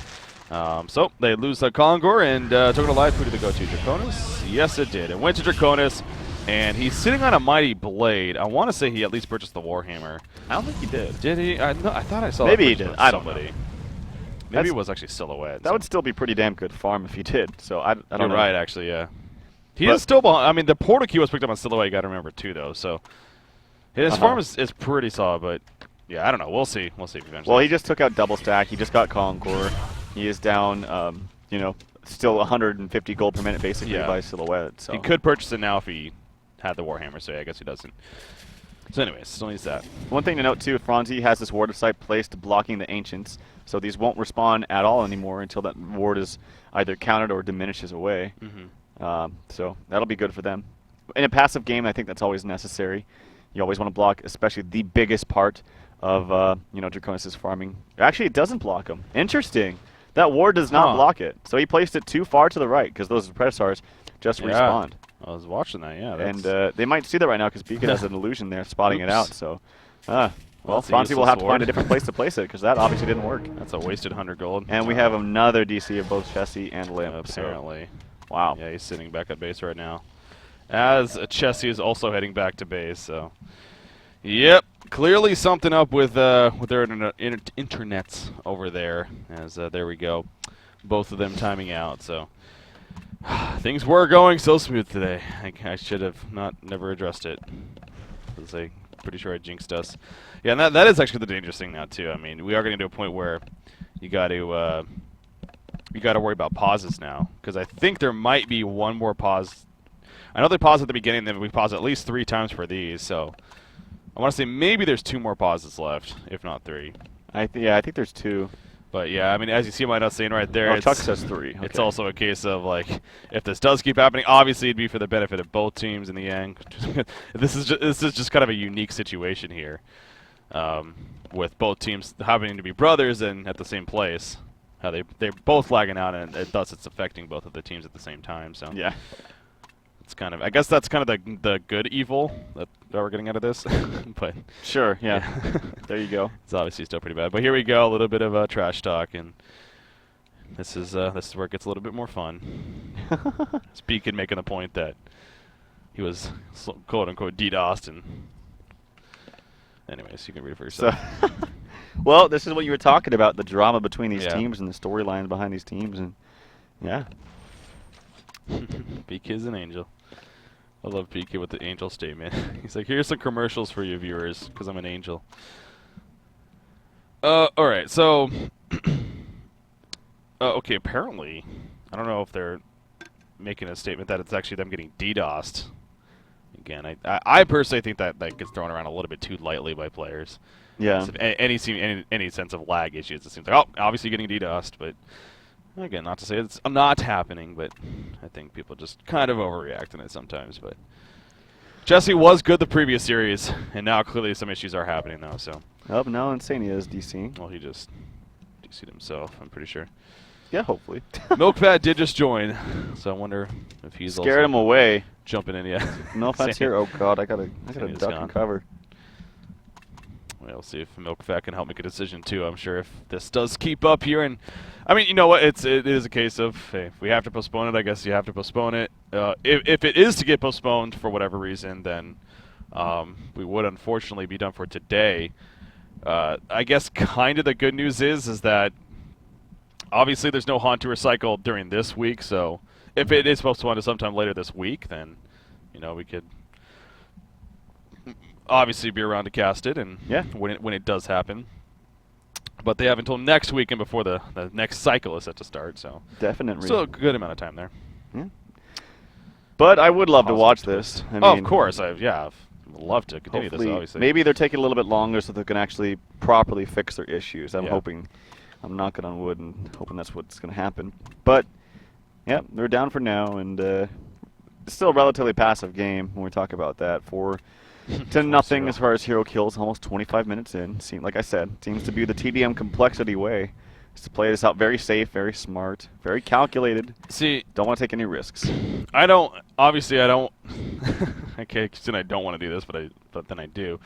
So they lose the Kongor, and token alive, who did it go to? Draconis? Yes, it did. It went to Draconis, and he's sitting on a Mighty Blade. I want to say he at least purchased the Warhammer. I don't think he did. Did he? I thought I saw Maybe he did. I don't know. Maybe it was actually Silhouette. That would still be pretty damn good farm if he did. So I don't know. You're right, actually, yeah. He is still behind. I mean, the portal key was picked up on Silhouette, you got to remember, too, though. So his farm is pretty solid, but yeah, I don't know. We'll see. We'll see eventually. Well, he just took out double stack. He just got Kongor. He is down, still 150 gold per minute, basically, by Silhouette. So he could purchase it now if he had the Warhammer, so I guess he doesn't. So anyways, still needs that. One thing to note, too, Franzi has this ward of sight placed blocking the Ancients. So these won't respawn at all anymore until that ward is either countered or diminishes away. So that'll be good for them. In a passive game, I think that's always necessary. You always want to block, especially the biggest part of Draconis' farming. Actually, it doesn't block him. Interesting. That ward does not block it. So he placed it too far to the right because those Predators just respawned. I was watching that, yeah. And they might see that right now because Beacon has an illusion there spotting it out. So, well, Franzi will have to find a different place to place it because that obviously didn't work. That's a wasted 100 gold. And we have another DC of both Chessie and Limp. Apparently. So. Wow. Yeah, he's sitting back at base right now. As Chessie is also heading back to base, so. Yep, clearly something up with their internets over there. As there we go. Both of them timing out, so. Things were going so smooth today. I should have never addressed it. I'm pretty sure I jinxed us. Yeah, and that is actually the dangerous thing now too. I mean, we are getting to a point where you got to worry about pauses now, because I think there might be one more pause. I know they paused at the beginning, then we paused at least 3 times for these. So I want to say maybe there's 2 more pauses left, if not 3. I think there's 2. But yeah, I mean, as you see my notes saying right there, Chuck says 3. Okay. It's also a case of like, if this does keep happening, obviously it'd be for the benefit of both teams in the end. This is just kind of a unique situation here. with both teams happening to be brothers and at the same place. How they're both lagging out, and thus it's affecting both of the teams at the same time. So Yeah. it's kind of, I guess that's kind of the good evil that we're getting out of this. But Sure, yeah. There you go. it's obviously still pretty bad. But here we go, a little bit of trash talk, and this is where it gets a little bit more fun. Beacon making the point that he was quote unquote DDoSed, and anyways, you can read it for yourself. So well, this is what you were talking about, the drama between these Yeah. teams and the storylines behind these teams, and yeah. PK is an angel. I love PK with the angel statement. He's like, here's some commercials for you viewers, because I'm an angel. Alright, so okay, apparently, I don't know if they're making a statement that it's actually them getting DDoSed. Again, I personally think that gets thrown around a little bit too lightly by players. Yeah. So any sense of lag issues, it seems like, oh, obviously getting DDoSed, but again, not to say it's not happening, but I think people just kind of overreact in it sometimes. But Jesse was good the previous series, and now clearly some issues are happening now. So Oh, but now Insania is DC. well, he just DC'd himself, I'm pretty sure. Yeah, hopefully. Milkfat did just join, so I wonder if he's Scared also him away. jumping in. Yeah. Milkfat's here. Oh god, I gotta Insania's duck gone. and cover. We'll see if Milkfat can help make a decision too. I'm sure if this does keep up here, and I mean, you know what? It is a case of, hey, if we have to postpone it, I guess you have to postpone it. If it is to get postponed for whatever reason, then we would unfortunately be done for today. I guess kind of the good news is that obviously there's no HoN to recycle during this week. So if it is postponed to sometime later this week, then we could obviously be around to cast it, and Yeah. when it does happen. But they have until next weekend before the next cycle is set to start, so Definitely. still a good amount of time there. Yeah. But I would love to Positive watch twist. this. I Oh, mean, of course, I'd love to continue this, hopefully, obviously. maybe they're taking a little bit longer so they can actually properly fix their issues. I'm Yeah. hoping. I'm knocking on wood and hoping that's what's going to happen. But yeah, they're down for now, and it's still a relatively passive game when we talk about that. 4-0 as far as hero kills, almost 25 minutes in. Like I said, seems to be the tdM complexity way. Is to play this out very safe, very smart, very calculated. See, Don't want to take any risks. I don't. Obviously, I don't. Okay, then I don't want to do this, but then I do.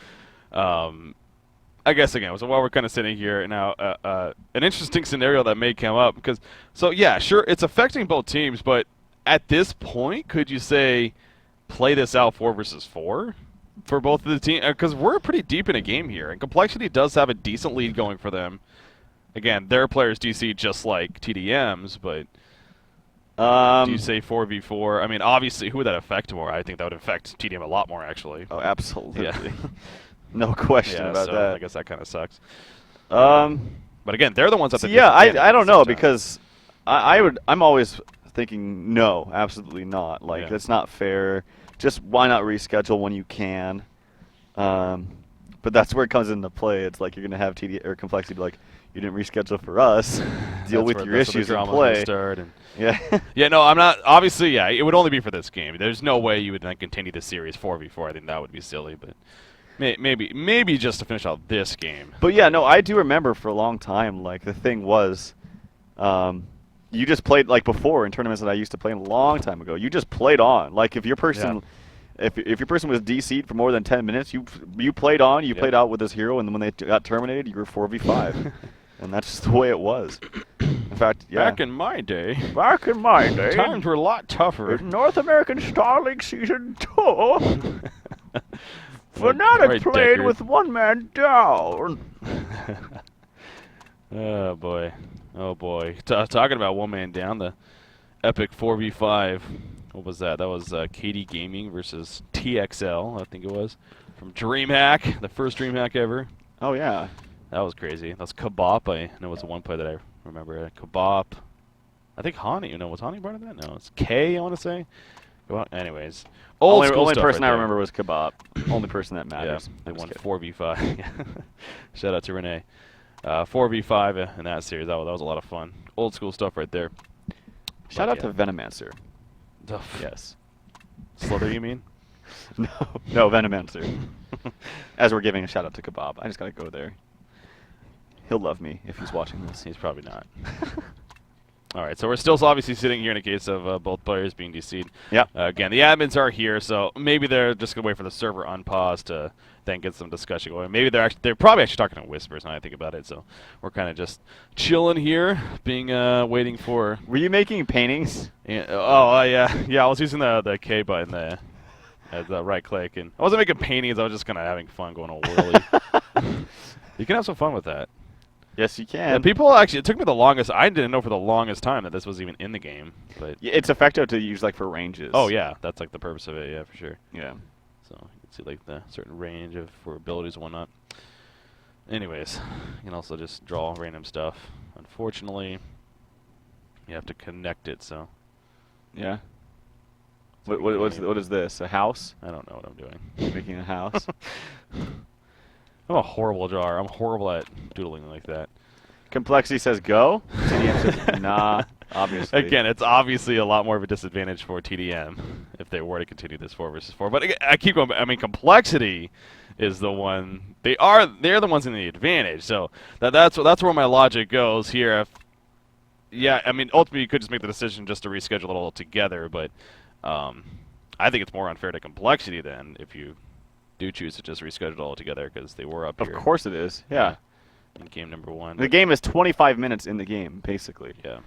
I guess again, so while we're kind of sitting here now, an interesting scenario that may come up because, so yeah, sure, it's affecting both teams, but at this point, could you say play this out 4 versus 4 for both of the teams? Because we're pretty deep in a game here, and Complexity does have a decent lead going for them. Again, their players DC just like tdM's, but do you say 4v4? I mean, obviously, who would that affect more? I think that would affect tdM a lot more, actually. Oh, absolutely. Yeah. No question about so that. I guess that kind of sucks. Um, But again, they're the ones at the yeah, I disadvantage don't know sometimes. because I'm always thinking no, absolutely not. Like Yeah. that's not fair. Just why not reschedule when you can? But that's where it comes into play. It's like you're gonna have TD or Complexity be like, you didn't reschedule for us. Deal with your issues and play. Start and Yeah. yeah, no, I'm not. Obviously, yeah, it would only be for this game. There's no way you would then continue the series 4v4. I think that would be silly, but maybe just to finish out this game. But yeah, no, I do remember for a long time. Like the thing was, you just played like before in tournaments that I used to play a long time ago. You just played on. Like if your person, if your person was DC'd for more than 10 minutes, you played on. You played out with this hero, and then when they got terminated, you were 4v5, and that's just the way it was. In fact, yeah. Back in my day, times were a lot tougher. in North American Star League Season 2. Fnatic played Deckard. with one man down. Oh boy, oh boy. Talking about one man down, the epic 4v5. What was that? That was KD Gaming versus TXL, I think it was, from DreamHack, the first DreamHack ever. Oh yeah. That was crazy. That was Kabop. I know it was the one play that I remember. Kabop. I think Hani. Was Hani part of that? No, it's K, I want to say. Well, anyways. Only school stuff person right I there. remember was Kabop. Only person that Yeah, matters. they I'm won just kidding. 4v5. Shout out to Renee. 4v5 in that series. That was a lot of fun. Old school stuff right there. Shout But out to Venomancer. yeah. Yes. Slither, you mean? No, Venomancer. As we're giving a shout out to Kebab, I just gotta go there. He'll love me if he's watching this. He's probably not. All right, so we're still obviously sitting here in a case of both players being DC'd. Yep. Again, the admins are here, so maybe they're just gonna wait for the server unpause to then get some discussion going. Maybe they're probably actually talking in whispers. Now I think about it, so we're kind of just chilling here, being waiting for. Were you making paintings? Yeah, yeah. I was using the K button there as the right click, and I wasn't making paintings. I was just kind of having fun going all whirly. You can have some fun with that. Yes, you can. Yeah, people actually, it took me the longest. I didn't know for the longest time that this was even in the game. But Yeah, it's effective to use like for ranges. oh yeah, that's like the purpose of it. Yeah, for sure. Yeah. So you can see like the certain range of for abilities and whatnot. Anyways, you can also just draw random stuff. Unfortunately, you have to connect it. So Yeah. What is this? A house? I don't know what I'm doing. Making a house? I'm a horrible drawer. I'm horrible at doodling like that. Complexity says go. tdM says nah. Obviously. Again, it's obviously a lot more of a disadvantage for tdM if they were to continue this 4 versus 4. But I keep going. I mean, complexity is the one. They're the ones in the advantage. So that's where my logic goes here. Yeah, I mean, ultimately you could just make the decision just to reschedule it all together. But I think it's more unfair to complexity than if you do choose to just reschedule it all together because they were up here. Of course it is. Yeah. In game number 1. The game is 25 minutes in the game, basically. Yeah.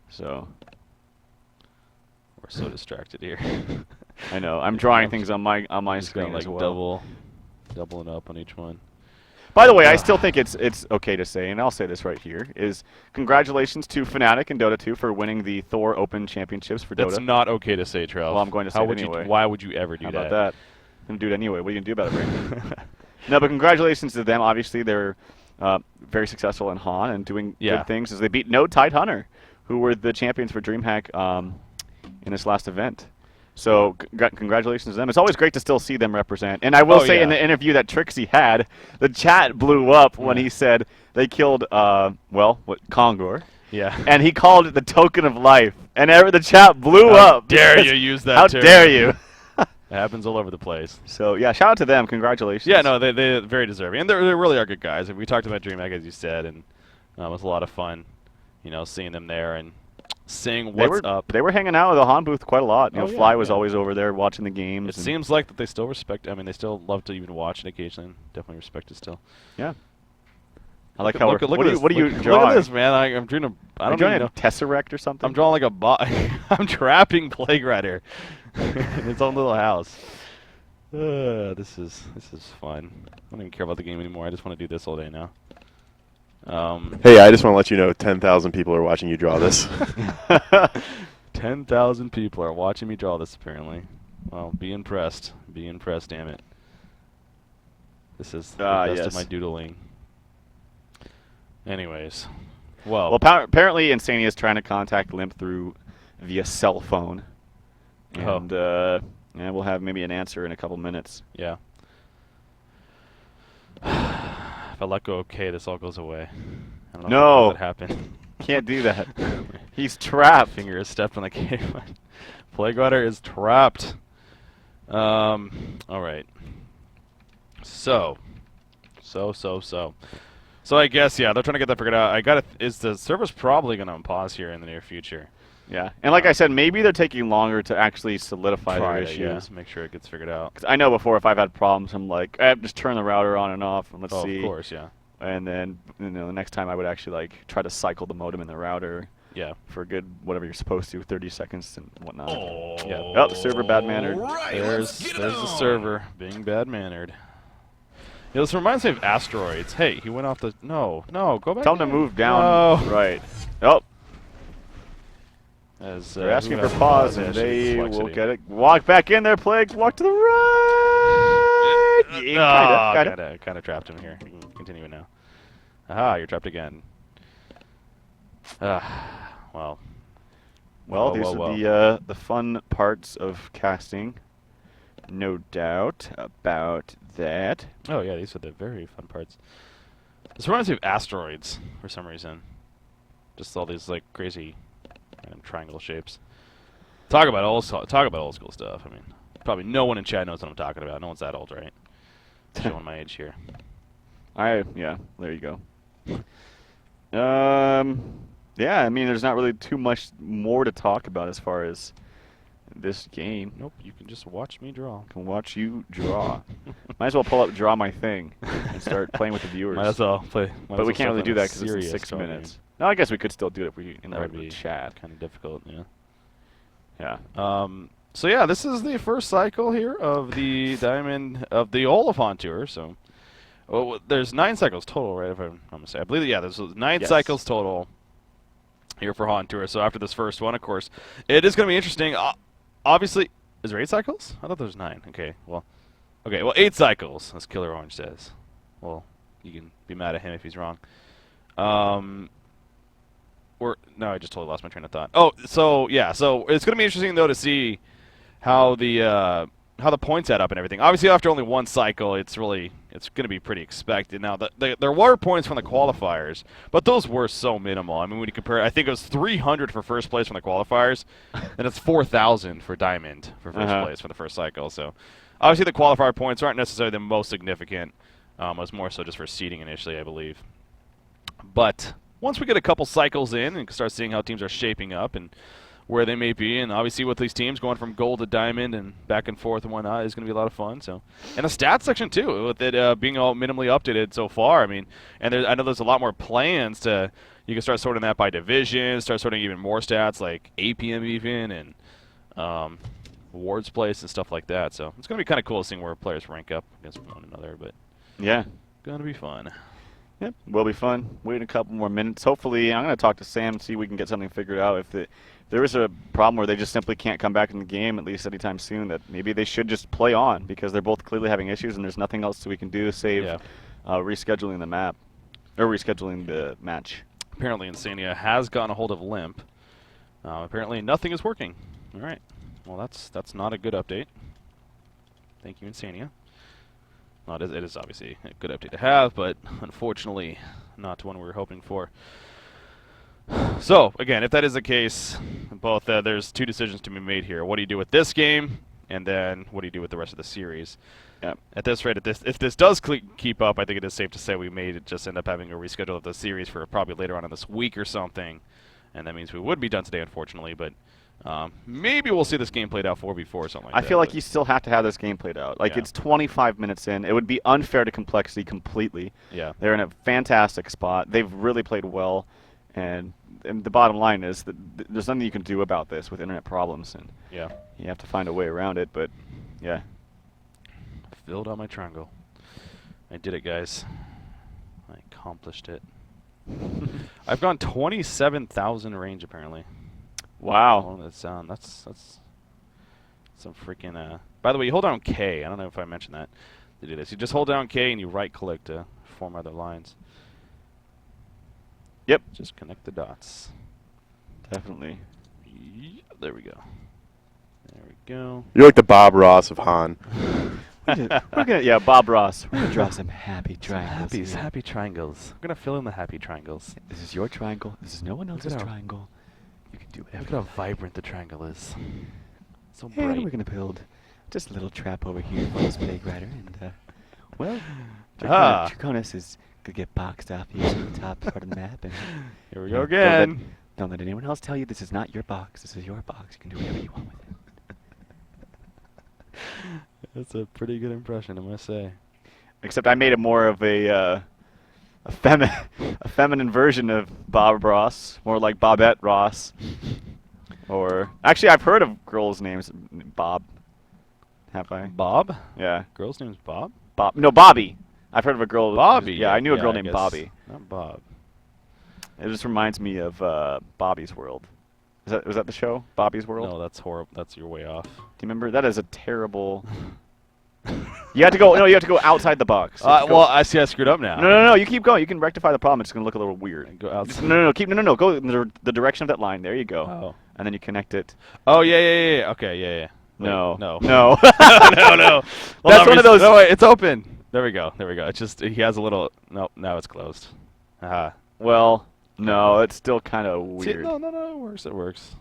So. We're so distracted here. I know. I'm drawing things on my screen like as well. doubling up on each one. By the way, I still think it's okay to say, and I'll say this right here, is congratulations to Fnatic and Dota 2 for winning the Thor Open Championships for Dota. That's not okay to say, Trav. Well, I'm going to say it anyway. Why would you ever do How that? about that? I'm going to do it anyway. What are you going to do about it, Brandon? No, but congratulations to them. Obviously, they're very successful in HoN and doing good things as they beat No Tide Hunter, who were the champions for DreamHack in this last event. So congratulations to them. It's always great to still see them represent. And I will say in the interview that Trixie had, the chat blew up when he said they killed, Kongor. Yeah. And he called it the token of life. And the chat blew up. How dare you use that How term. dare you? It happens all over the place. So, yeah, shout out to them. Congratulations. Yeah, no, they're very deserving. And they really are good guys. We talked about DreamHack, as you said, and it was a lot of fun, seeing them there and seeing what's up. They were hanging out with the HoN booth quite a lot. Fly was always over there watching the games. It seems like that they still respect. I mean, they still love to even watch it occasionally. Definitely respect it still. Yeah. I like how. Look at this. What are you drawing? drawing? Look at this, man. I'm doing a. I don't even know. A tesseract or something. I'm drawing like a bot. I'm trapping Plague Rider in its own little house. This is fun. I don't even care about the game anymore. I just want to do this all day now. Hey, I just want to let you know 10,000 people are watching you draw this. 10,000 people are watching me draw this, apparently. Well, be impressed. Be impressed, damn it. This is the best of my doodling. Anyways. Well, apparently Insania is trying to contact Limp via cell phone. And we'll have maybe an answer in a couple minutes. Yeah. If I let go okay, this all goes away. I don't know how that happened. Can't do that. He's trapped. Finger is stepped on the cave. Plague Rider is trapped. All right. So I guess they're trying to get that figured out. Is the server's probably going to pause here in the near future? Yeah, and like I said, maybe they're taking longer to actually solidify their issues. Make sure it gets figured out. 'Cause I know before, if I've had problems, I'm like, just turn the router on and off, and let's see. Of course, yeah. And then the next time I would actually try to cycle the modem in the router. Yeah. For a good whatever you're supposed to, 30 seconds and whatnot. Yeah. Oh, the server bad mannered. Right, there's the server being bad mannered. Yeah, this reminds me of asteroids. Hey, he went off the. No, go back. Tell him to move down. No. Right. Oh. As they're asking for pause, and they will get it. Walk back in there, Plague. Walk to the right. Kind of trapped him here. You can continue now. Aha, you're trapped again. Well. Well, these are the fun parts of casting. No doubt about that. Oh yeah, these are the very fun parts. This reminds me of asteroids for some reason. Just all these like crazy random triangle shapes. Talk about old school stuff. I mean, Probably no one in chat knows what I'm talking about. No one's that old, right? Showing my age here. Yeah, there you go. Yeah, I mean, there's not really too much more to talk about as far as this game. Nope, you can just watch me draw. I can watch you draw. Might as well pull up Draw My Thing and start playing with the viewers. Might as well play. But we can't really do that because it's in 6 minutes. No, I guess we could still do it if we in the chat. Kind of difficult, yeah. Yeah. So yeah, this is the first cycle here of the Diamond of the whole of HoN Tour. So, there's 9 cycles total, right? If I'm not mistaken, I believe there's 9 cycles total here for HoN Tour. So after this first one, of course, it is going to be interesting. Obviously, is there 8 cycles? I thought there was 9. Okay, well, 8 cycles, as Killer Orange says. Well, you can be mad at him if he's wrong. No, I just totally lost my train of thought. Oh, so yeah, so it's going to be interesting though to see how the points add up and everything. Obviously, after only 1 cycle, it's going to be pretty expected. Now, there were points from the qualifiers, but those were so minimal. I mean, when you compare, I think it was 300 for first place from the qualifiers, and it's 4,000 for Diamond for first place for the first cycle. So, obviously, the qualifier points aren't necessarily the most significant. It was more so just for seeding initially, I believe. But once we get a couple cycles in and start seeing how teams are shaping up and where they may be, and obviously with these teams going from gold to diamond and back and forth and whatnot is going to be a lot of fun. So, and the stats section too, with it being all minimally updated so far. I mean, and I know there's a lot more plans to. You can start sorting that by division, start sorting even more stats like APM even and awards place and stuff like that. So it's going to be kind of cool seeing where players rank up against one another. But yeah, going to be fun. Yep, will be fun. Wait a couple more minutes. Hopefully, I'm going to talk to Sam and see if we can get something figured out. If there is a problem where they just simply can't come back in the game, at least anytime soon, that maybe they should just play on because they're both clearly having issues and there's nothing else we can do save rescheduling the map or rescheduling the match. Apparently, Insania has gotten a hold of Limp. Apparently, nothing is working. All right. Well, that's not a good update. Thank you, Insania. Well, it is obviously a good update to have, but unfortunately not one we were hoping for. So, again, if that is the case, both there's 2 decisions to be made here. What do you do with this game, and then what do you do with the rest of the series? Yep. At this rate, if this does keep up, I think it is safe to say we may just end up having a reschedule of the series for probably later on in this week or something, and that means we would be done today, unfortunately, but maybe we'll see this game played out 4v4 or something like that. I feel like you still have to have this game played out. Like, it's 25 minutes in. It would be unfair to Complexity completely. Yeah. They're in a fantastic spot. They've really played well. And the bottom line is that there's nothing you can do about this with internet problems. And yeah, you have to find a way around it. But, yeah. Filled out my triangle. I did it, guys. I accomplished it. I've gone 27,000 range, apparently. Wow. That's some freaking. By the way, you hold down K. I don't know if I mentioned that to do this. You just hold down K and you right-click to form other lines. Yep. Just connect the dots. Definitely. Yeah, there we go. There we go. You're like the Bob Ross of HoN. Yeah, Bob Ross. We're gonna draw some happy triangles. Happy triangles. We're gonna fill in the happy triangles. This is your triangle. This is no one else's triangle. You can do whatever. Look at how vibrant the triangle is. So bright. And we're going to build just a little trap over here for this plague rider. And, well, Draconis is going to get boxed off here on the top part of the map. And here we go again. Don't let anyone else tell you this is not your box. This is your box. You can do whatever you want with it. That's a pretty good impression, I must say. Except I made it more of a feminine version of Bob Ross, more like Bobette Ross. Or actually, I've heard of girls' names Bob. Have I? Bob? Yeah. Girl's name's Bob? Bob. No, Bobby. I've heard of a girl. Bobby. Yeah, I knew a girl named Bobby. Not Bob. It just reminds me of Bobby's World. Was that the show? Bobby's World? No, that's horrible. That's your way off. Do you remember? That is a terrible. You have to go. No, you have to go outside the box. Well, I see I screwed up now. No. You keep going. You can rectify the problem. It's going to look a little weird. Go outside. No. Go in the direction of that line. There you go. Oh. And then you connect it. Oh yeah. Okay, yeah. Wait, no. No. No. Well, that's one of those. No, wait, it's open. There we go. It's just he has a little. No, now it's closed. Well, no, it's still kind of weird. See, no, it works.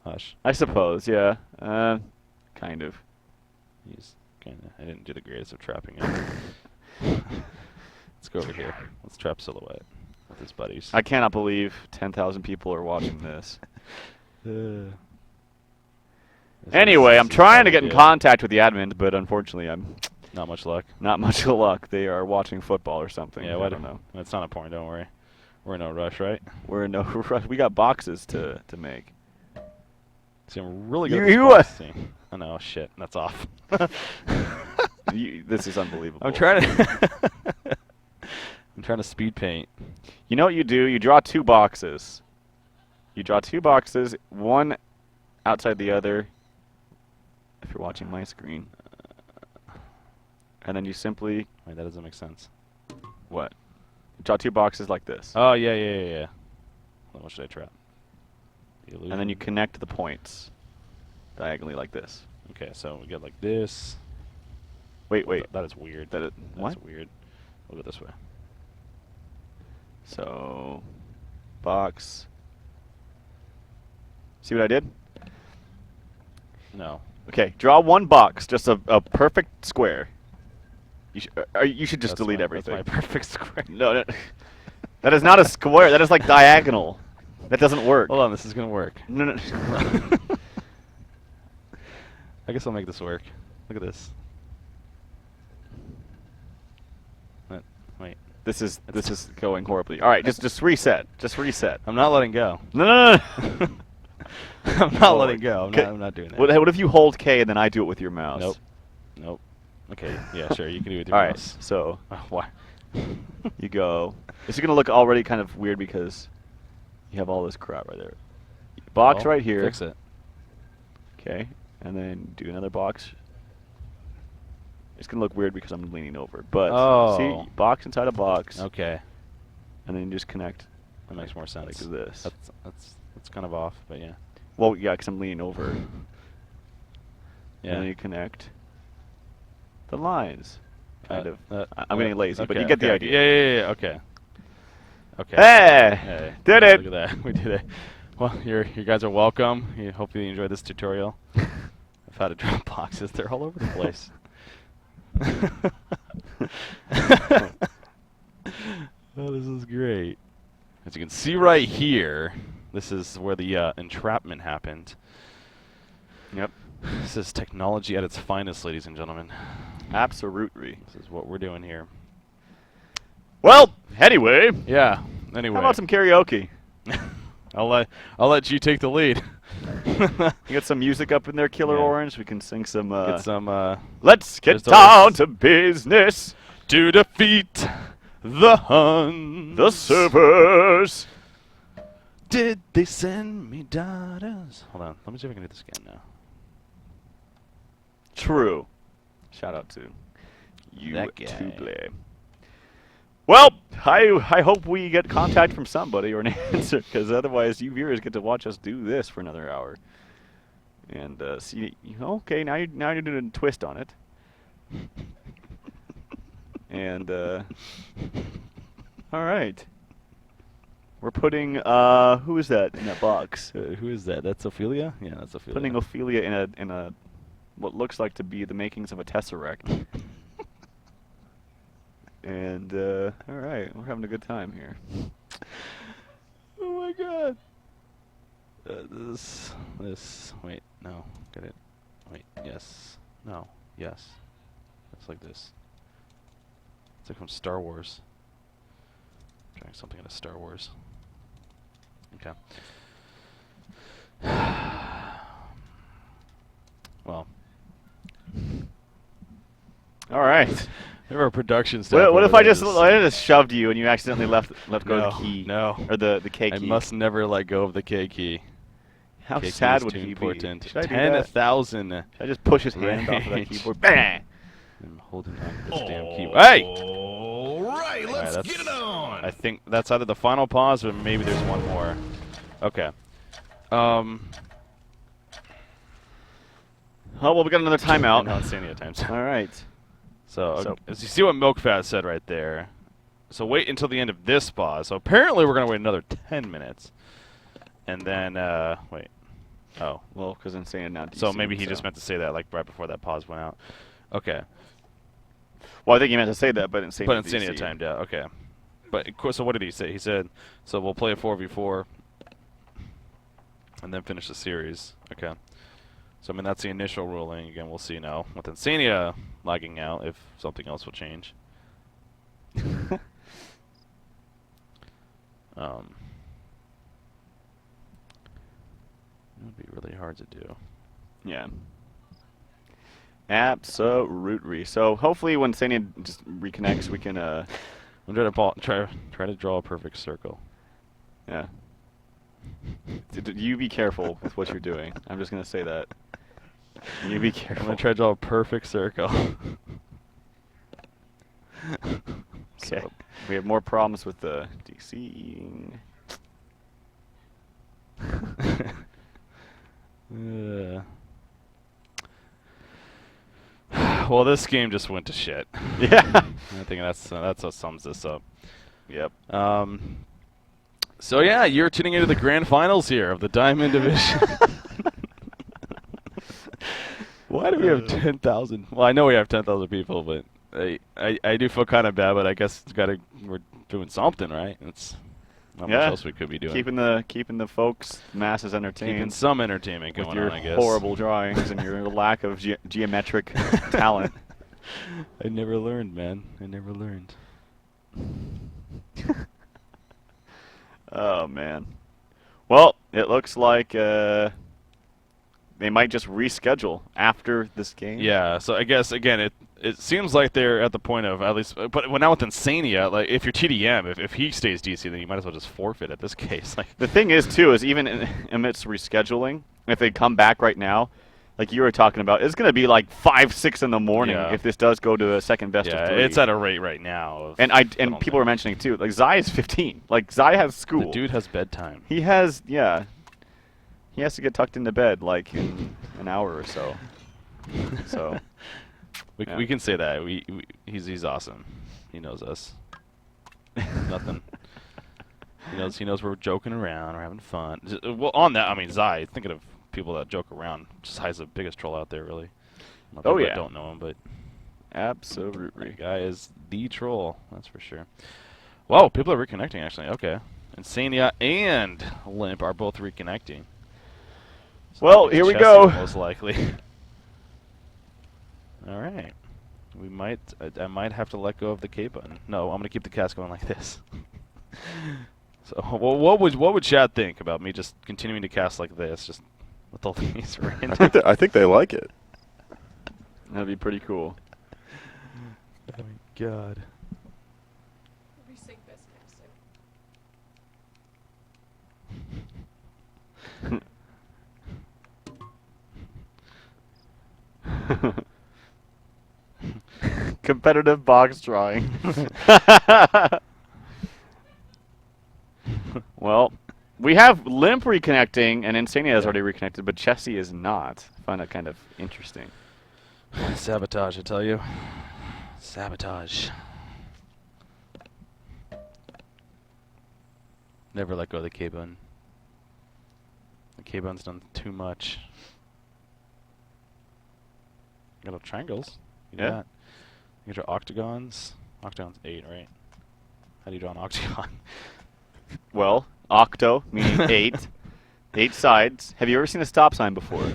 Hush. I suppose, yeah. Kind of. He's kind of. I didn't do the greatest of trapping him. Let's go over here. Let's trap Silhouette with his buddies. I cannot believe 10,000 people are watching this. Anyway, I'm trying to get in contact with the admins, but unfortunately, I'm not much luck. Not much luck. They are watching football or something. Yeah, I don't know. It's not important. Don't worry. We're in no rush, right? We're in no rush. We got boxes to make. See, I'm really good at this box team. Oh no, shit. That's off. This is unbelievable. I'm trying to speed paint. You know what you do? You draw 2 boxes. You draw 2 boxes, one outside the other. If you're watching my screen. And then you simply... Wait, that doesn't make sense. What? You draw 2 boxes like this. Oh, yeah. What should I trap? And then you connect the points diagonally like this. Okay, so we get like this. Wait. That is weird. What? That's weird. We'll go this way. So, box. See what I did? No. Okay, draw 1 box, just a perfect square. You should just delete everything. That's my perfect square. No, that is not a square. That is like diagonal. That doesn't work. Hold on, this is gonna work. No. I guess I'll make this work. Look at this. Wait. This is going horribly. All right, just reset. Just reset. I'm not letting go. No. I'm not letting go. I'm not doing that. What if you hold K and then I do it with your mouse? Nope. Okay, yeah, sure. You can do it with your mouse. All right, so why? You go. This is going to look already kind of weird because you have all this crap right there. Box right here. Fix it. Okay, and then do another box. It's going to look weird because I'm leaning over. But see, box inside a box. Okay. And then you just connect. That makes more sense. Like this. That's kind of off, but yeah. Well, yeah, because I'm leaning over. Yeah. And then you connect the lines. Kind of. I'm yeah. getting lazy, Okay, but you get the idea. Yeah. Okay. Hey! Did it! Look at that. We did it. Well, you guys are welcome. Hopefully you enjoyed this tutorial. I've had to drop boxes. They're all over the place. Oh, this is great. As you can see right here, this is where the entrapment happened. Yep. This is technology at its finest, ladies and gentlemen. Absolutely. This is what we're doing here. Well, anyway. Yeah. Anyway. How about some karaoke? I'll let you take the lead. You got some music up in there, Killer Orange. We can sing some. Get some. Let's get down to business to defeat the HoN. The servers. Did they send me daughters? Hold on. Let me see if I can do this again now. True. Shout out to you, that guy. Tuble. Well, I hope we get contact from somebody or an answer, because otherwise you viewers get to watch us do this for another hour. And see, okay, now you're doing a twist on it. And all right, we're putting who is that in that box? Who is that? That's Ophelia. Yeah, that's Ophelia. Putting Ophelia in a what looks like to be the makings of a tesseract. And, alright, we're having a good time here. Oh my god. Wait, no, get it. Wait, yes. No, yes. It's like this. It's like from Star Wars. I'm trying something out of Star Wars. Okay. Well. Alright. We have our production staff. What if I just shoved you and you accidentally left go of the key? No. Or the K key. I must never let go of the K key. How K sad key would is too he important. be? Should I do that? 10,000. Should I just push his hand off of that keyboard? Bang! I'm holding on to this damn keyboard. Hey! Alright, let's get it on! I think that's either the final pause or maybe there's one more. Okay. Oh, well, we got another timeout. I'm not seeing any times. All right. So, as you see what MilkFat said right there. So wait until the end of this pause. So apparently we're going to wait another 10 minutes. And then, wait. Oh. Well, because Insania now DC. So maybe he just meant to say that like right before that pause went out. Okay. Well, I think he meant to say that, but Insania. But Insania timed out. Okay. But so what did he say? He said, so we'll play a 4v4 and then finish the series. Okay. So I mean that's the initial ruling. Again, we'll see now with Insania lagging out if something else will change. It would be really hard to do. Yeah. Absolutely. So hopefully when Insania just reconnects, we can. I'm try to draw a perfect circle. Yeah. You be careful with what you're doing. I'm just gonna say that. You be careful. I'm gonna try to draw a perfect circle. Okay. So we have more problems with the DCing. Well, this game just went to shit. Yeah. I think that's what sums this up. Yep. So yeah, you're tuning into the grand finals here of the Diamond Division. Why do we have 10,000? Well, I know we have 10,000 people, but I do feel kind of bad. But I guess we're doing something, right? It's not much else we could be doing. Keeping the folks, masses entertained. Keeping some entertainment going on, I guess. With your horrible drawings and your lack of geometric talent. I never learned, man. I never learned. Oh man. Well, it looks like they might just reschedule after this game. Yeah. So I guess again, it seems like they're at the point of at least, but now with Insania, like if you're tdM, if he stays DC, then you might as well just forfeit at this case. Like the thing is too is even amidst rescheduling, if they come back right now, like you were talking about, it's going to be like 5, 6 in the morning if this does go to a second best of 3. It's at a rate right now. And people were mentioning too, like Zai is 15. Like Zai has school. The dude has bedtime. He has, yeah. He has to get tucked into bed like in an hour or so. So we can say that he's awesome. He knows us. Nothing. He knows we're joking around or having fun. Well, on that, I mean Zai. Thinking of people that joke around, just Zai's the biggest troll out there, really. Oh yeah. I don't know him, but absolutely, that guy is the troll. That's for sure. Whoa, people are reconnecting actually. Okay, Insania and Limp are both reconnecting. So well, here we go. Most likely. All right. I might have to let go of the K button. No, I'm gonna keep the cast going like this. So, well, what would Chad think about me just continuing to cast like this, just with all these random? I think they like it. That'd be pretty cool. Oh my god. Resync best Competitive box drawing. Well, we have Limp reconnecting, and Insania has already reconnected, but Chessie is not. I find that kind of interesting. Sabotage, I tell you. Sabotage. Never let go of the K button. The K button's done too much. You got triangles. You do that. You can draw octagons. Octagon's 8, right? How do you draw an octagon? Well, octo, meaning 8. 8 sides. Have you ever seen a stop sign before?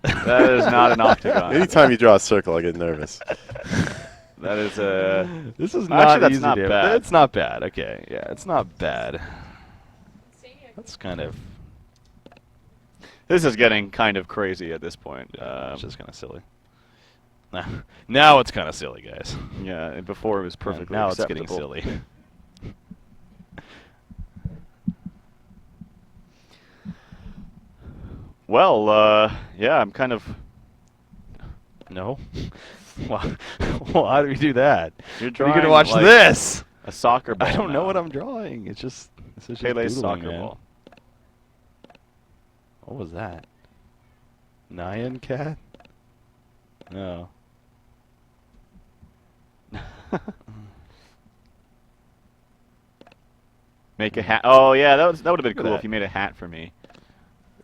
That is not an octagon. Anytime you draw a circle, I get nervous. That is a... This is Actually, not that's easy not to- bad. It's not bad. Okay, yeah, it's not bad. That's kind of... This is getting kind of crazy at this point. it's just kind of silly. Now it's kind of silly, guys. Yeah, before it was perfectly now acceptable. it's getting silly. Well, yeah, I'm kind of... No? Well, how do we do that? You're You're drawing going to watch like this! a soccer ball. I don't know now. what I'm drawing. It's just... This is just Pele's doodling, soccer man. ball. What was that? Nyan cat? No. Make a hat. Oh yeah, that would have been Look at cool that. if you made a hat for me.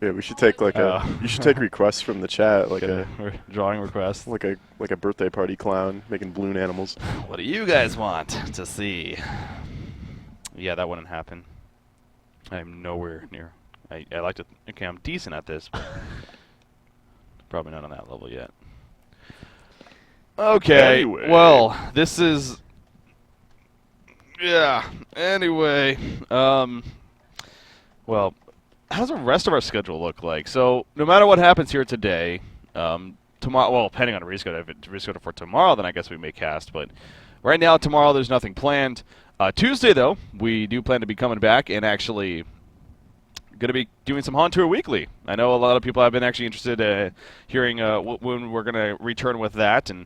Yeah, we should take like Oh. you should take requests from the chat, like Get a drawing request. like a birthday party clown making balloon animals. What do you guys want to see? Yeah, that wouldn't happen. I'm nowhere near. I like to. Okay, I'm decent at this, but probably not on that level yet. Okay. Anyway. Well, this is. Yeah. Anyway, well, how does the rest of our schedule look like? So, no matter what happens here today, tomorrow. Well, depending on reschedule. If it's rescheduled for tomorrow, then I guess we may cast. But right now, tomorrow, there's nothing planned. Tuesday, though, we do plan to be coming back and actually going to be doing some HoN Tour Weekly. I know a lot of people have been actually interested hearing when we're going to return with that. And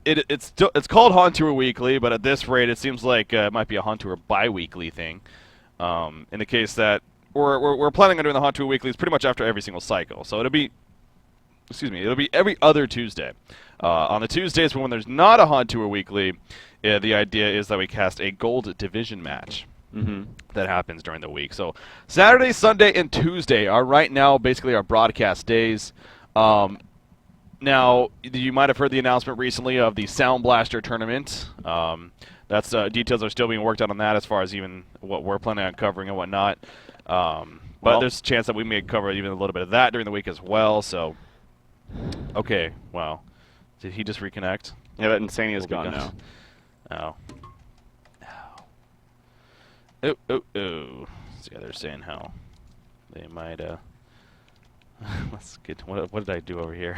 it's called HoN Tour Weekly, but at this rate, it seems like it might be a HoN Tour bi-weekly thing. In the case that we're planning on doing the HoN Tour Weeklies pretty much after every single cycle. So it'll be, it'll be every other Tuesday. On the Tuesdays when there's not a HoN Tour Weekly, the idea is that we cast a Gold Division match. That happens during the week. So Saturday, Sunday, and Tuesday are right now basically our broadcast days. Now, you might have heard the announcement recently of the Sound Blaster tournament. That's details are still being worked out on that as far as even what we're planning on covering and whatnot. But there's a chance that we may cover even a little bit of that during the week as well. So, okay, wow. Did he just reconnect? Yeah, but Insania's gone now. Oh. Oh. So yeah, they're saying how they might, let's get, what did I do over here?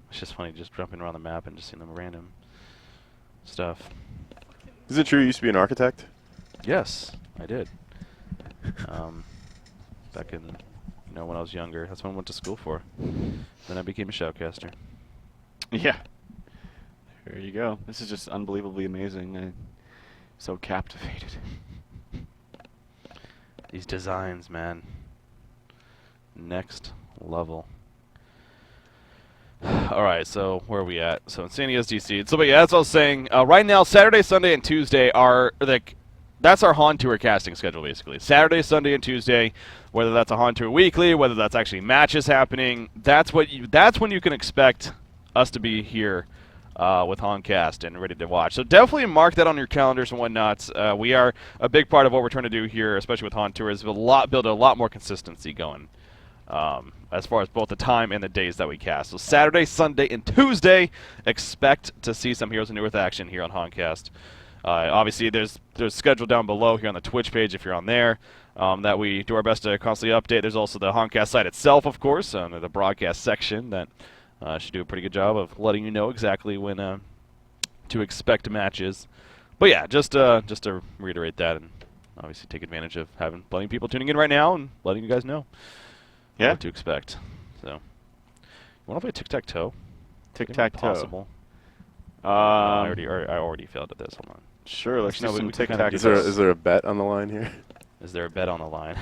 It's just funny just jumping around the map and just seeing them random stuff. Is it true you used to be an architect? Yes, I did. Back in, when I was younger, that's what I went to school for. Then I became a shoutcaster. Yeah. There you go. This is just unbelievably amazing. I'm so captivated. These designs, man. Next level. Alright, so where are we at? So Insania's DC. So but yeah, that's what I was saying. Right now, Saturday, Sunday, and Tuesday are like that's our HoN Tour casting schedule basically. Saturday, Sunday, and Tuesday, whether that's a HoN Tour Weekly, whether that's actually matches happening, that's when you can expect us to be here with HoNcast and ready to watch. So definitely mark that on your calendars and whatnot. We are a big part of what we're trying to do here, especially with HoN Tour, is build a lot more consistency going. As far as both the time and the days that we cast. So Saturday, Sunday, and Tuesday, expect to see some Heroes of New Earth action here on HoNcast. Obviously, there's schedule down below here on the Twitch page if you're on there that we do our best to constantly update. There's also the HoNcast site itself, of course, under the broadcast section that should do a pretty good job of letting you know exactly when to expect matches. But yeah, just to reiterate that and obviously take advantage of having plenty of people tuning in right now and letting you guys know. Yeah. What to expect. So, you want to play tic-tac-toe? Tic-tac-toe. Possible. I already failed at this. Hold on. Sure, let's No, do we some can kinda do tic-tac-toe. this. Is there a bet on the line here? Is there a bet on the line?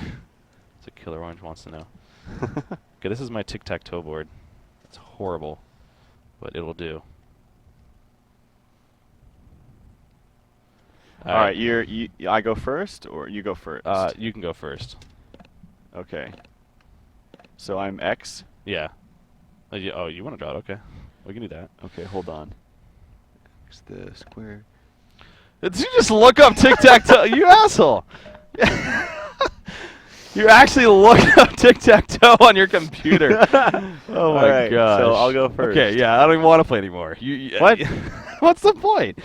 It's a Killer Orange wants to know. Okay, this is my tic-tac-toe board. It's horrible, but it'll do. All right, I go first, or you go first? You can go first. Okay. So I'm X. Yeah. Oh, you want to draw it? Okay. We can do that. Okay, hold on. X the square. Did you just look up tic-tac-toe? You asshole! You actually looked up tic-tac-toe on your computer. Oh my right, gosh. so I'll go first. Okay, yeah, I don't even want to play anymore. What? What's the point?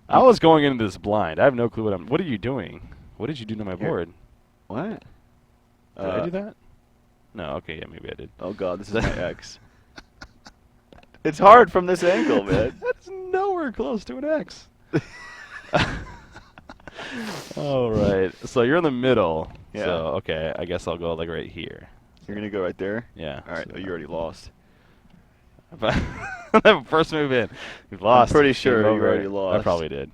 I was going into this blind. I have no clue what are you doing? What did you do to my board? What? Did I do that? No, okay, yeah, maybe I did. Oh god, this is my X. It's hard from this angle, man. That's nowhere close to an X. All right, so you're in the middle. Yeah. So, okay, I guess I'll go like right here. You're gonna go right there? Yeah. All right, so you already lost. First move in. You've lost. I'm pretty sure Game you over. already lost. I probably did.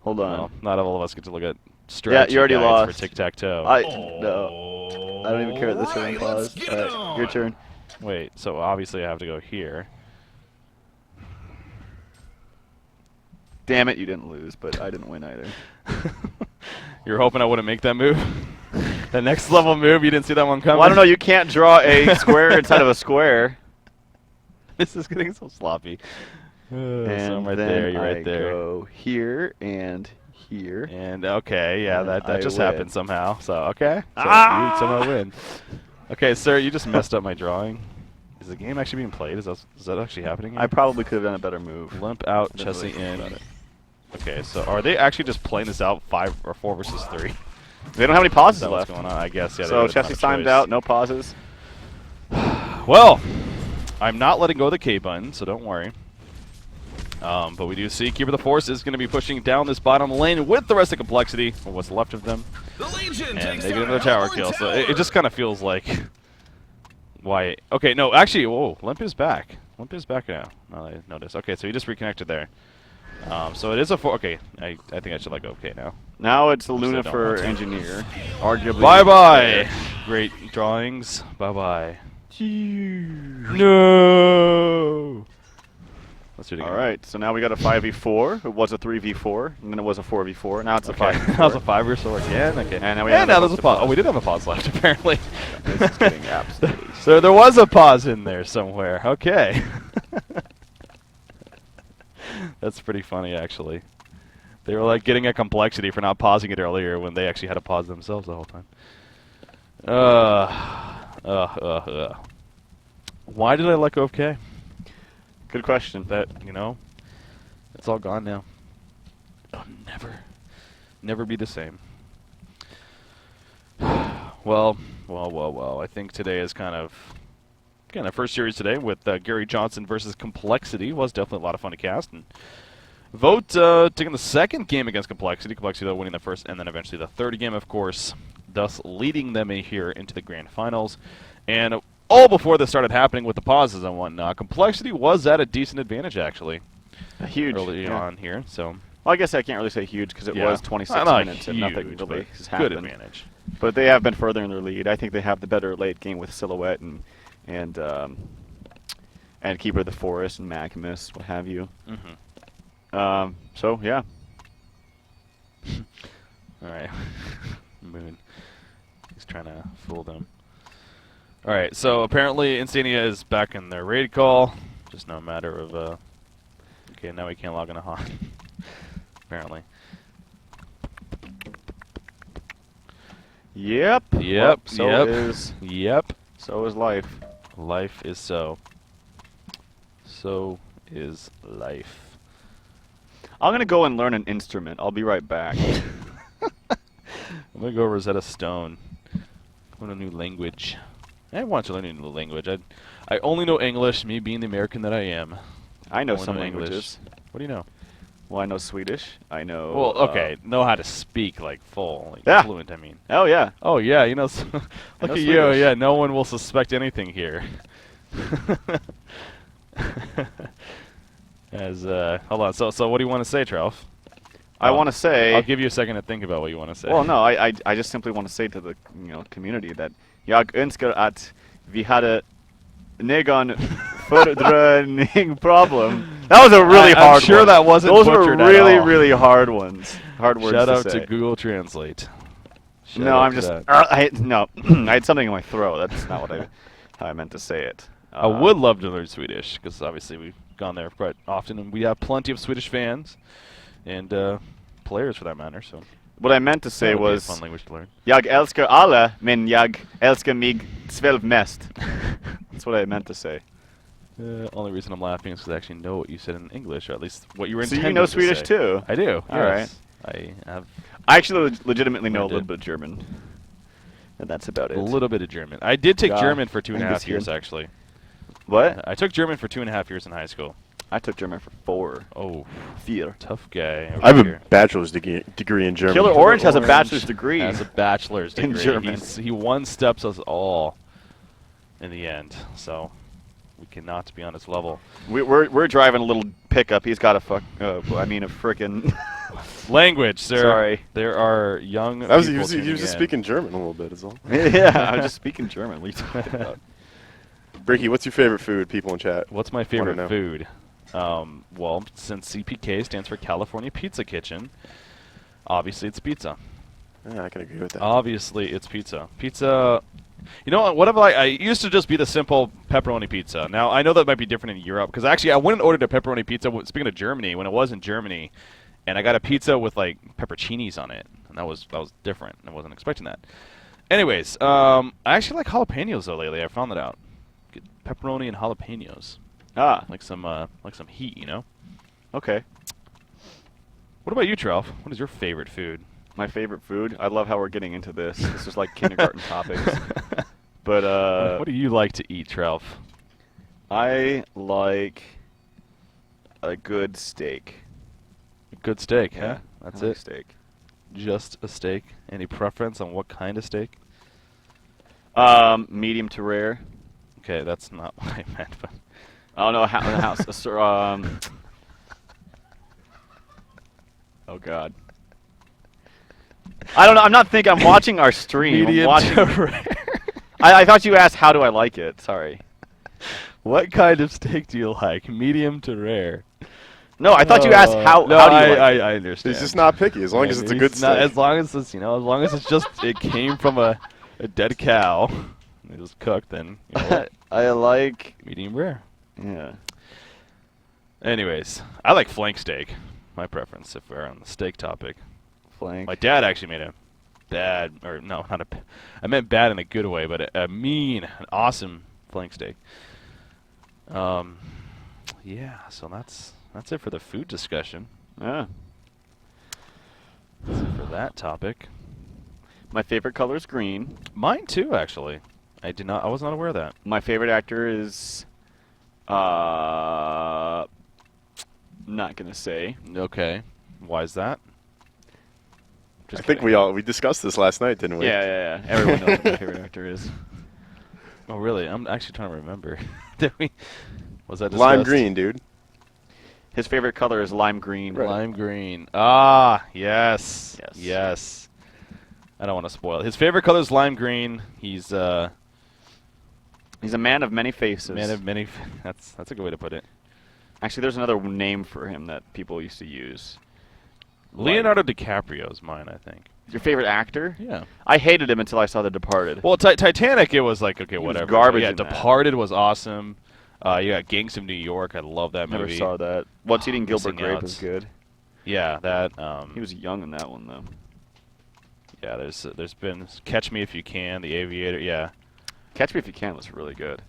Hold on. Well, not all of us get to look at strategy you already guides lost. for tic-tac-toe. No. I don't even care at this turn pause. Let's get All it right, on. your turn. Wait, so obviously I have to go here. Damn it, you didn't lose, but I didn't win either. You're hoping I wouldn't make that move? The next level move, you didn't see that one coming? Well, I don't know. You can't draw a square inside of a square. This is getting so sloppy. And so I'm right then there, you're right there. Go here and here. And okay, yeah, And that just win. happened somehow. So okay, so you somehow win. Okay, sir, you just messed up my drawing. Is the game actually being played? Is that actually happening? Here? I probably could have done a better move. Limp out, I didn't Chessie really think in. about it. Okay, so are they actually just playing this out 5 or 4 versus 3? They don't have any pauses Is that what's left. going on? I guess, yeah. So they don't have Chessie's a timed choice. out, no pauses. Well, I'm not letting go of the K button, so don't worry. But we do see Keeper of the Force is going to be pushing down this bottom lane with the rest of Complexity, or what's left of them. The Legion And takes they get down another tower Hellborn kill, so Tower. it just kind of feels like... Why? Okay, no, actually, whoa, Limp is back. Limp is back now. Now that I noticed. Okay, so he just reconnected there. So it is a 4. Okay, I think I should let go of K now. Now it's Still Luna don't for want to. Engineer. Arguably. Bye-bye! Great drawings. Bye-bye. No! Let's do it again. All right, so now we got a 5v4. It was a 3v4, and then it was a 4v4. Now it's a 5v4. That was a 5 or so again. Okay. And now we and have now a there's a pause. pause. Oh, we did have a pause left, apparently. This is getting absolutely. So there was a pause in there somewhere. Okay. That's pretty funny, actually. They were like getting a Complexity for not pausing it earlier when they actually had to pause themselves the whole time. Why did I let go of K? Good question. That, you know, it's all gone now. It'll never be the same. Well. I think today is kind of our first series today with Gary Johnson versus Complexity. Was definitely a lot of fun to cast. And Vote taking the second game against Complexity. Complexity though winning the first and then eventually the third game, of course, thus leading them here into the grand finals. And all before this started happening with the pauses and whatnot, Complexity was at a decent advantage actually. Huge. Early on here, so. Well, I guess I can't really say huge because it was 26 Not minutes and nothing huge, really but has good happened. advantage. But they have been further in their lead. I think they have the better late game with Silhouette and Keeper of the Forest and Maximus, what have you. So yeah. All right. Moon. He's trying to fool them. All right. So apparently Insania is back in their raid call. Just no matter of. Okay, now we can't log into HoN. Apparently. Yep. Yep. So is life. Life is so. So is life. I'm gonna go and learn an instrument. I'll be right back. I'm gonna go Rosetta Stone. Learn a new language. I want to learn a new language. I only know English, me being the American that I am. I know Only some know English. languages. What do you know? Well, I know Swedish. I know. Well, okay, know how to speak like full, like Yeah. fluent. I mean. Oh yeah. Oh yeah, you know. Look know at you. Swedish. Yeah, no one will suspect anything here. Hold on. So what do you want to say, Trelf? I want to say. I'll give you a second to think about what you want to say. Well, no, I just simply want to say to the community that jag önskar att vi hade någon fördröjning problem. That was a really hard. I'm sure one. that wasn't Those were butchered at really, all. really hard ones. Hard words Shout to out say. to Google Translate. Shout No, out I'm to just. that. No, I had something in my throat. That's not how I meant to say it. I would love to learn Swedish because obviously we've gone there quite often, and we have plenty of Swedish fans and players for that matter. So What I meant to say that would be a was. fun language to learn. Jag älskar alla, men jag älskar mig själv mest. That's what I meant to say. Only reason I'm laughing is because I actually know what you said in English, or at least what you were So intending you know to Swedish say. too? I do. All yes. I have I actually legitimately know a I little did. bit of German. And that's about it. a little bit of German. I did take Ja, German for 2.5 ein years, bisschen. actually. What? I took German for 2.5 years in high school. I took German for 4. Oh, 4. tough guy. I have over a here. bachelor's degree in German. Killer Orange has a Orange bachelor's degree. Has a bachelor's in degree. German. He one-steps us all in the end, so we cannot be on his level. We're driving a little pickup. He's got a a frickin' Language, sir. Sorry. There are young That was, people he was tuning just in. speaking German a little bit, is all. Yeah, I'm just speaking German. What are you talking about? Bricky, what's your favorite food, people in chat? What's my Wanna favorite know. food? Well, since CPK stands for California Pizza Kitchen, obviously it's pizza. Yeah, I can agree with that. Obviously, it's pizza. Pizza. You know what? I used to just be the simple pepperoni pizza. Now I know that might be different in Europe because actually I went and ordered a pepperoni pizza. Speaking of Germany, when it was in Germany, and I got a pizza with like pepperoncinis on it, and that was different. I wasn't expecting that. Anyways, I actually like jalapenos though lately. I found that out. Good pepperoni and jalapenos. Ah, Like some heat, you know. okay. What about you, Trelf? What is your favorite food? My favorite food. I love how we're getting into this. This is like kindergarten topics. But what do you like to eat, Trelf? I like a good steak. Good steak, Yeah, huh? That's I like it. Steak. Just a steak. Any preference on what kind of steak? Medium to rare. Okay, that's not what I meant. But I don't know how. Oh God. I don't know. I'm not thinking. I'm watching our stream. medium I'm watching. to rare. I thought you asked how do I like it. Sorry. What kind of steak do you like? Medium to rare. No, I thought you asked how. No, how do you like it? I understand. He's just not picky as long as it's a good He's not- steak. As long as it's as long as it's just it came from a dead cow. It was cooked, then you know what? I like. Medium rare. Yeah. Anyways, I like flank steak. My preference, if we're on the steak topic. Flank. My dad actually made a bad, or no, not a. I meant bad in a good way, but a mean, an awesome flank steak. Yeah. So that's it for the food discussion. Yeah. That's it for that topic. My favorite color is green. Mine too, actually. I was not aware of that. My favorite actor is. Not gonna say. Okay. Why is that? I think we discussed this last night, didn't we? Yeah. Everyone knows what my favorite actor is. Oh, really? I'm actually trying to remember. Did we? Was that Lime discussed? green, dude. His favorite color is lime green. Lime green. Ah, yes. Yes. Yes. I don't want to spoil it. His favorite color is lime green. He's He's a man of many faces. man of many. That's a good way to put it. Actually, there's another name for him that people used to use. Leonardo DiCaprio is mine, I think. Your favorite actor? Yeah. I hated him until I saw The Departed. Well, Titanic, it was like okay, was whatever. garbage Yeah, in that. Departed was awesome. You got Gangs of New York. I love that Never movie. saw that. What's Eating Gilbert Missing Grape Out. is good. Yeah, that. He was young in that one though. Yeah, there's been Catch Me If You Can, The Aviator. Yeah. Catch Me If You Can was really good.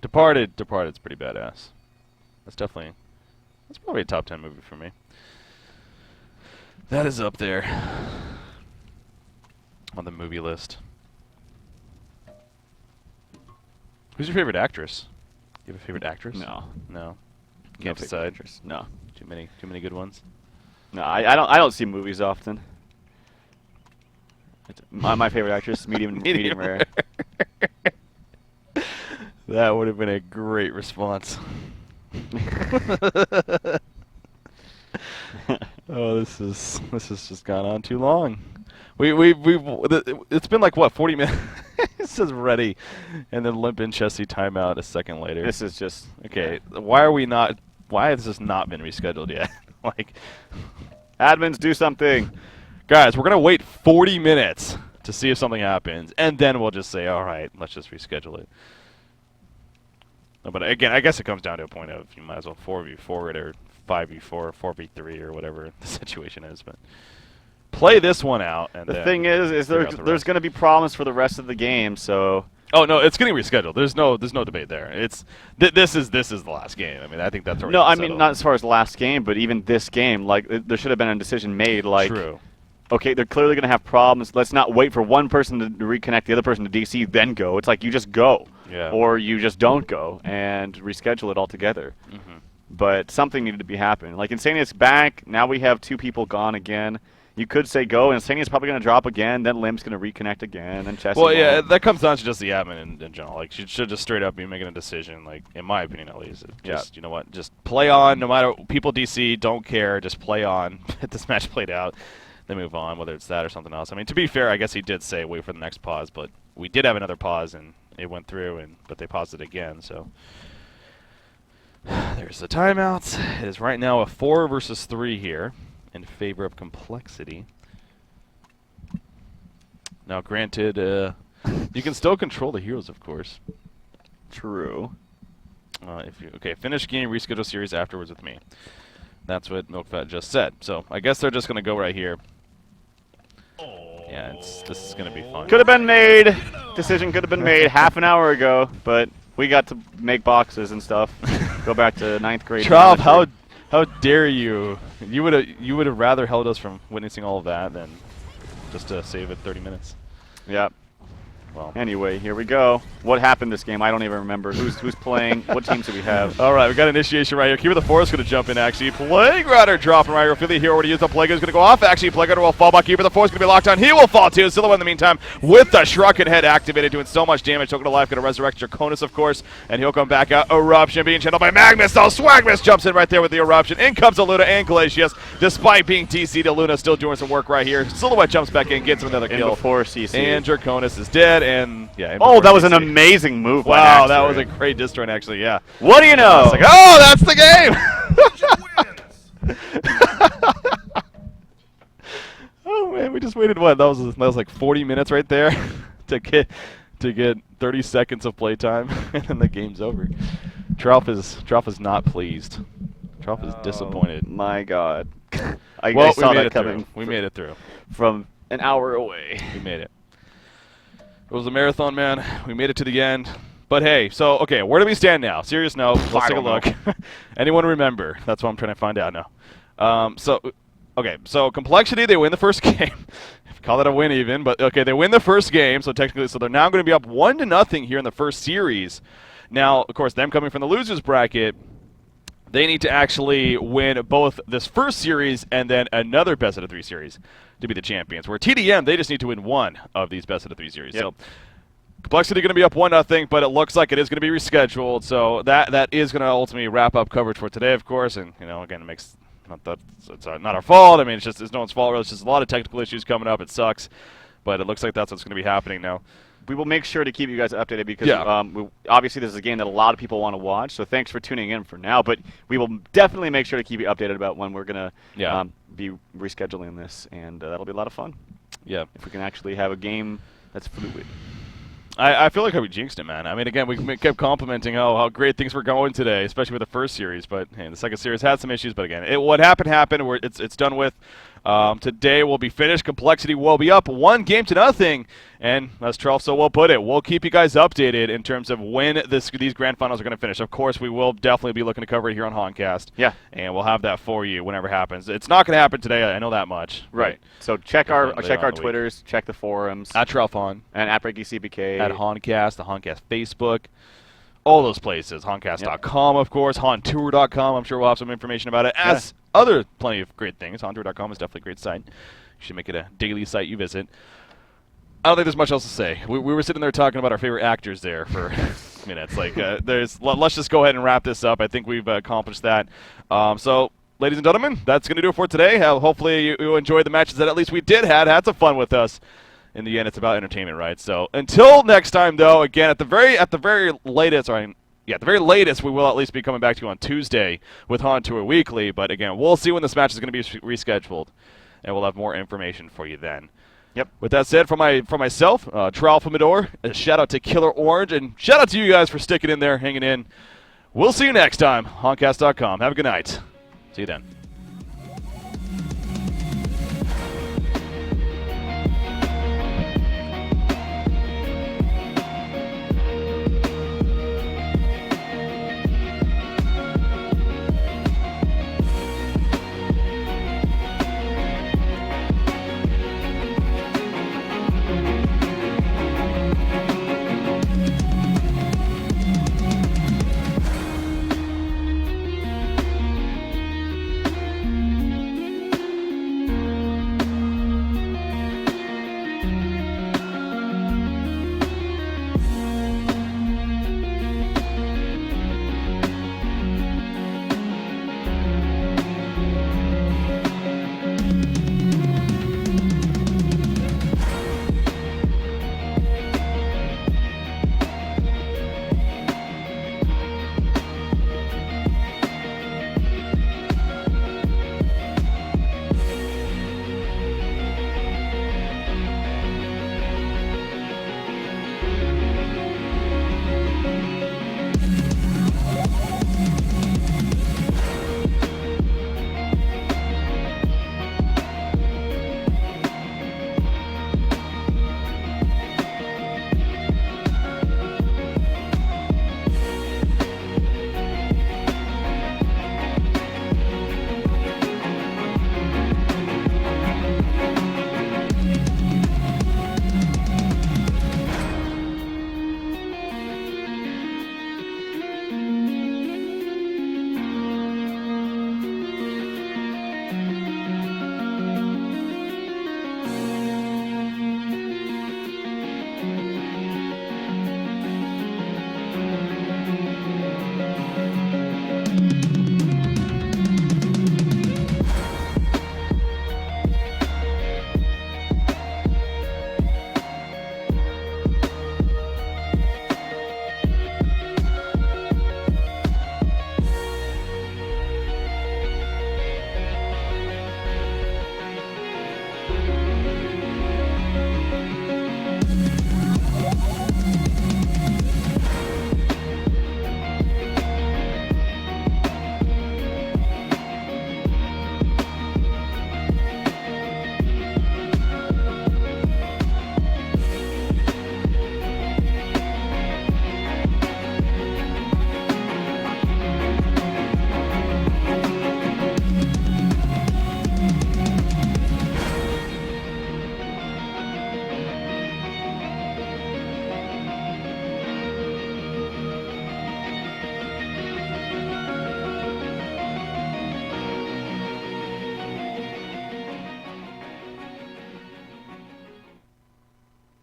Departed's pretty badass. That's probably a top 10 movie for me. That is up there on the movie list. Who's your favorite actress? You have a favorite actress? No. No. No Can't favorite decide. actress. No. Too many good ones. No, I don't see movies often. My favorite actress, medium rare. That would have been a great response. Oh, this has just gone on too long. It's been like what 40 minutes. It says ready, and then limp and chesty timeout a second later. This is just okay. Why has this not been rescheduled yet? Like, admins, do something. guys, we're gonna wait 40 minutes to see if something happens, and then we'll just say, all right, let's just reschedule it. No, but again, I guess it comes down to a point of you might as well 4v4 it or 5v4 or 4v3 or whatever the situation is. But play this one out, and The then thing is figure out the there's rest. going to be problems for the rest of the game. So Oh no, it's getting rescheduled. There's no debate there. It's this is the last game. I mean, I think that's already no, I settled. mean not as far as last game, but even this game. Like there should have been a decision made. Like True. okay, they're clearly going to have problems. Let's not wait for one person to reconnect the other person to DC, then go. It's like you just go. Yeah. Or you just don't go and reschedule it altogether. Mhm. But something needed to be happening. Like Insania's back. Now we have two people gone again. You could say go, and Insania's probably going to drop again. Then Lim's going to reconnect again, and Chessie Well, yeah, won't. that comes down to just the admin in general. Like, she should just straight up be making a decision. Like, in my opinion, at least, just you know what, just play on. No matter people DC don't care, just play on. Get this match played out, then move on. Whether it's that or something else. I mean, to be fair, I guess he did say wait for the next pause, but we did have another pause, and it went through, but they paused it again. So there's the timeouts. It is right now a 4 versus 3 here in favor of complexity. Now, granted, you can still control the heroes, of course. True. Finish game, reschedule series afterwards with me. That's what MilkFat just said. So I guess they're just going to go right here. Yeah, this is going to be fun. Could have been made. Decision could have been made half an hour ago, but we got to make boxes and stuff. Go back to 9th grade. Trav, how dare you? You would have rather held us from witnessing all of that than just to save it 30 minutes. Yep. Well. Anyway, here we go. What happened this game? I don't even remember. Who's playing? What teams do we have? All right, we got initiation right here. Keeper the Forest going to jump in, actually. Playground dropping right here. Philly hero to use the Plague is going to go off. Actually, Playground will fall, but Keeper the Forest going to be locked on. He will fall, too. Silhouette in the meantime with the Shrunken Head activated, doing so much damage. Token to life, going to resurrect Draconis, of course, and he'll come back out. Eruption being channeled by Magnus, though. Swagmas jumps in right there with the Eruption. In comes Luna and Glacius, despite being TC'd. Luna still doing some work right here. Silhouette jumps back in, gets him another kill. Before CC. And Draconis is dead, and yeah. Oh, that was an amazing move. Wow, that was a great disjoint, actually, yeah. What do you know? It's like, oh, that's the game! Oh, man, we just waited, what? That was like 40 minutes right there to get 30 seconds of playtime, and then the game's over. Trough is not pleased. Trough is disappointed. My God. I Well, saw we made that it coming. through. We made it through. From an hour away. We made it. It was a marathon, man. We made it to the end. But hey, so, okay, where do we stand now? Serious note. Let's take a look. Anyone remember? That's what I'm trying to find out now. So Complexity, they win the first game. Call that a win even, but okay, they win the first game, so technically, so they're now going to be up 1-0 here in the first series. Now, of course, them coming from the losers bracket, they need to actually win both this first series and then another best-of-3 series to be the champions. Where tdM, they just need to win one of these best-of-3 series. Yep. So Complexity going to be up 1-0, but it looks like it is going to be rescheduled. So that is going to ultimately wrap up coverage for today, of course. And again, it makes it's not our fault. I mean, it's no one's fault. Really. It's just a lot of technical issues coming up. It sucks, but it looks like that's what's going to be happening now. We will make sure to keep you guys updated because obviously this is a game that a lot of people want to watch. So thanks for tuning in for now. But we will definitely make sure to keep you updated about when we're going to be rescheduling this. And that'll be a lot of fun. Yeah. If we can actually have a game that's fluid. I feel like we jinxed it, man. I mean, again, we kept complimenting how great things were going today, especially with the first series. But hey, the second series had some issues. But again, what happened. It's done with. Today will be finished. Complexity will be up 1-0, and as Charles so well put it, we'll keep you guys updated in terms of when these grand finals are going to finish. Of course, we will definitely be looking to cover it here on HoNcast. Yeah, and we'll have that for you whenever it happens. It's not going to happen today. I know that much. Right. So check our Twitters, check the forums at TralfHon and at BreakyCBK, at HoNcast, the HoNcast Facebook. All those places, HoNcast.com, of course, HonTour.com. I'm sure we'll have some information about it, as other plenty of great things. HonTour.com is definitely a great site. You should make it a daily site you visit. I don't think there's much else to say. We were sitting there talking about our favorite actors there for minutes. Like, let's just go ahead and wrap this up. I think we've accomplished that. So, ladies and gentlemen, that's going to do it for today. Hopefully you enjoyed the matches that at least we had some fun with us. In the end, it's about entertainment, right? So until next time, though, again, at the very latest, we will at least be coming back to you on Tuesday with HoN Tour Weekly. But again, we'll see when this match is going to be rescheduled, and we'll have more information for you then. Yep. With that said, for myself, Tralfamador, a shout out to Killer Orange, and shout out to you guys for sticking in there, hanging in. We'll see you next time. HoNcast.com. Have a good night. See you then.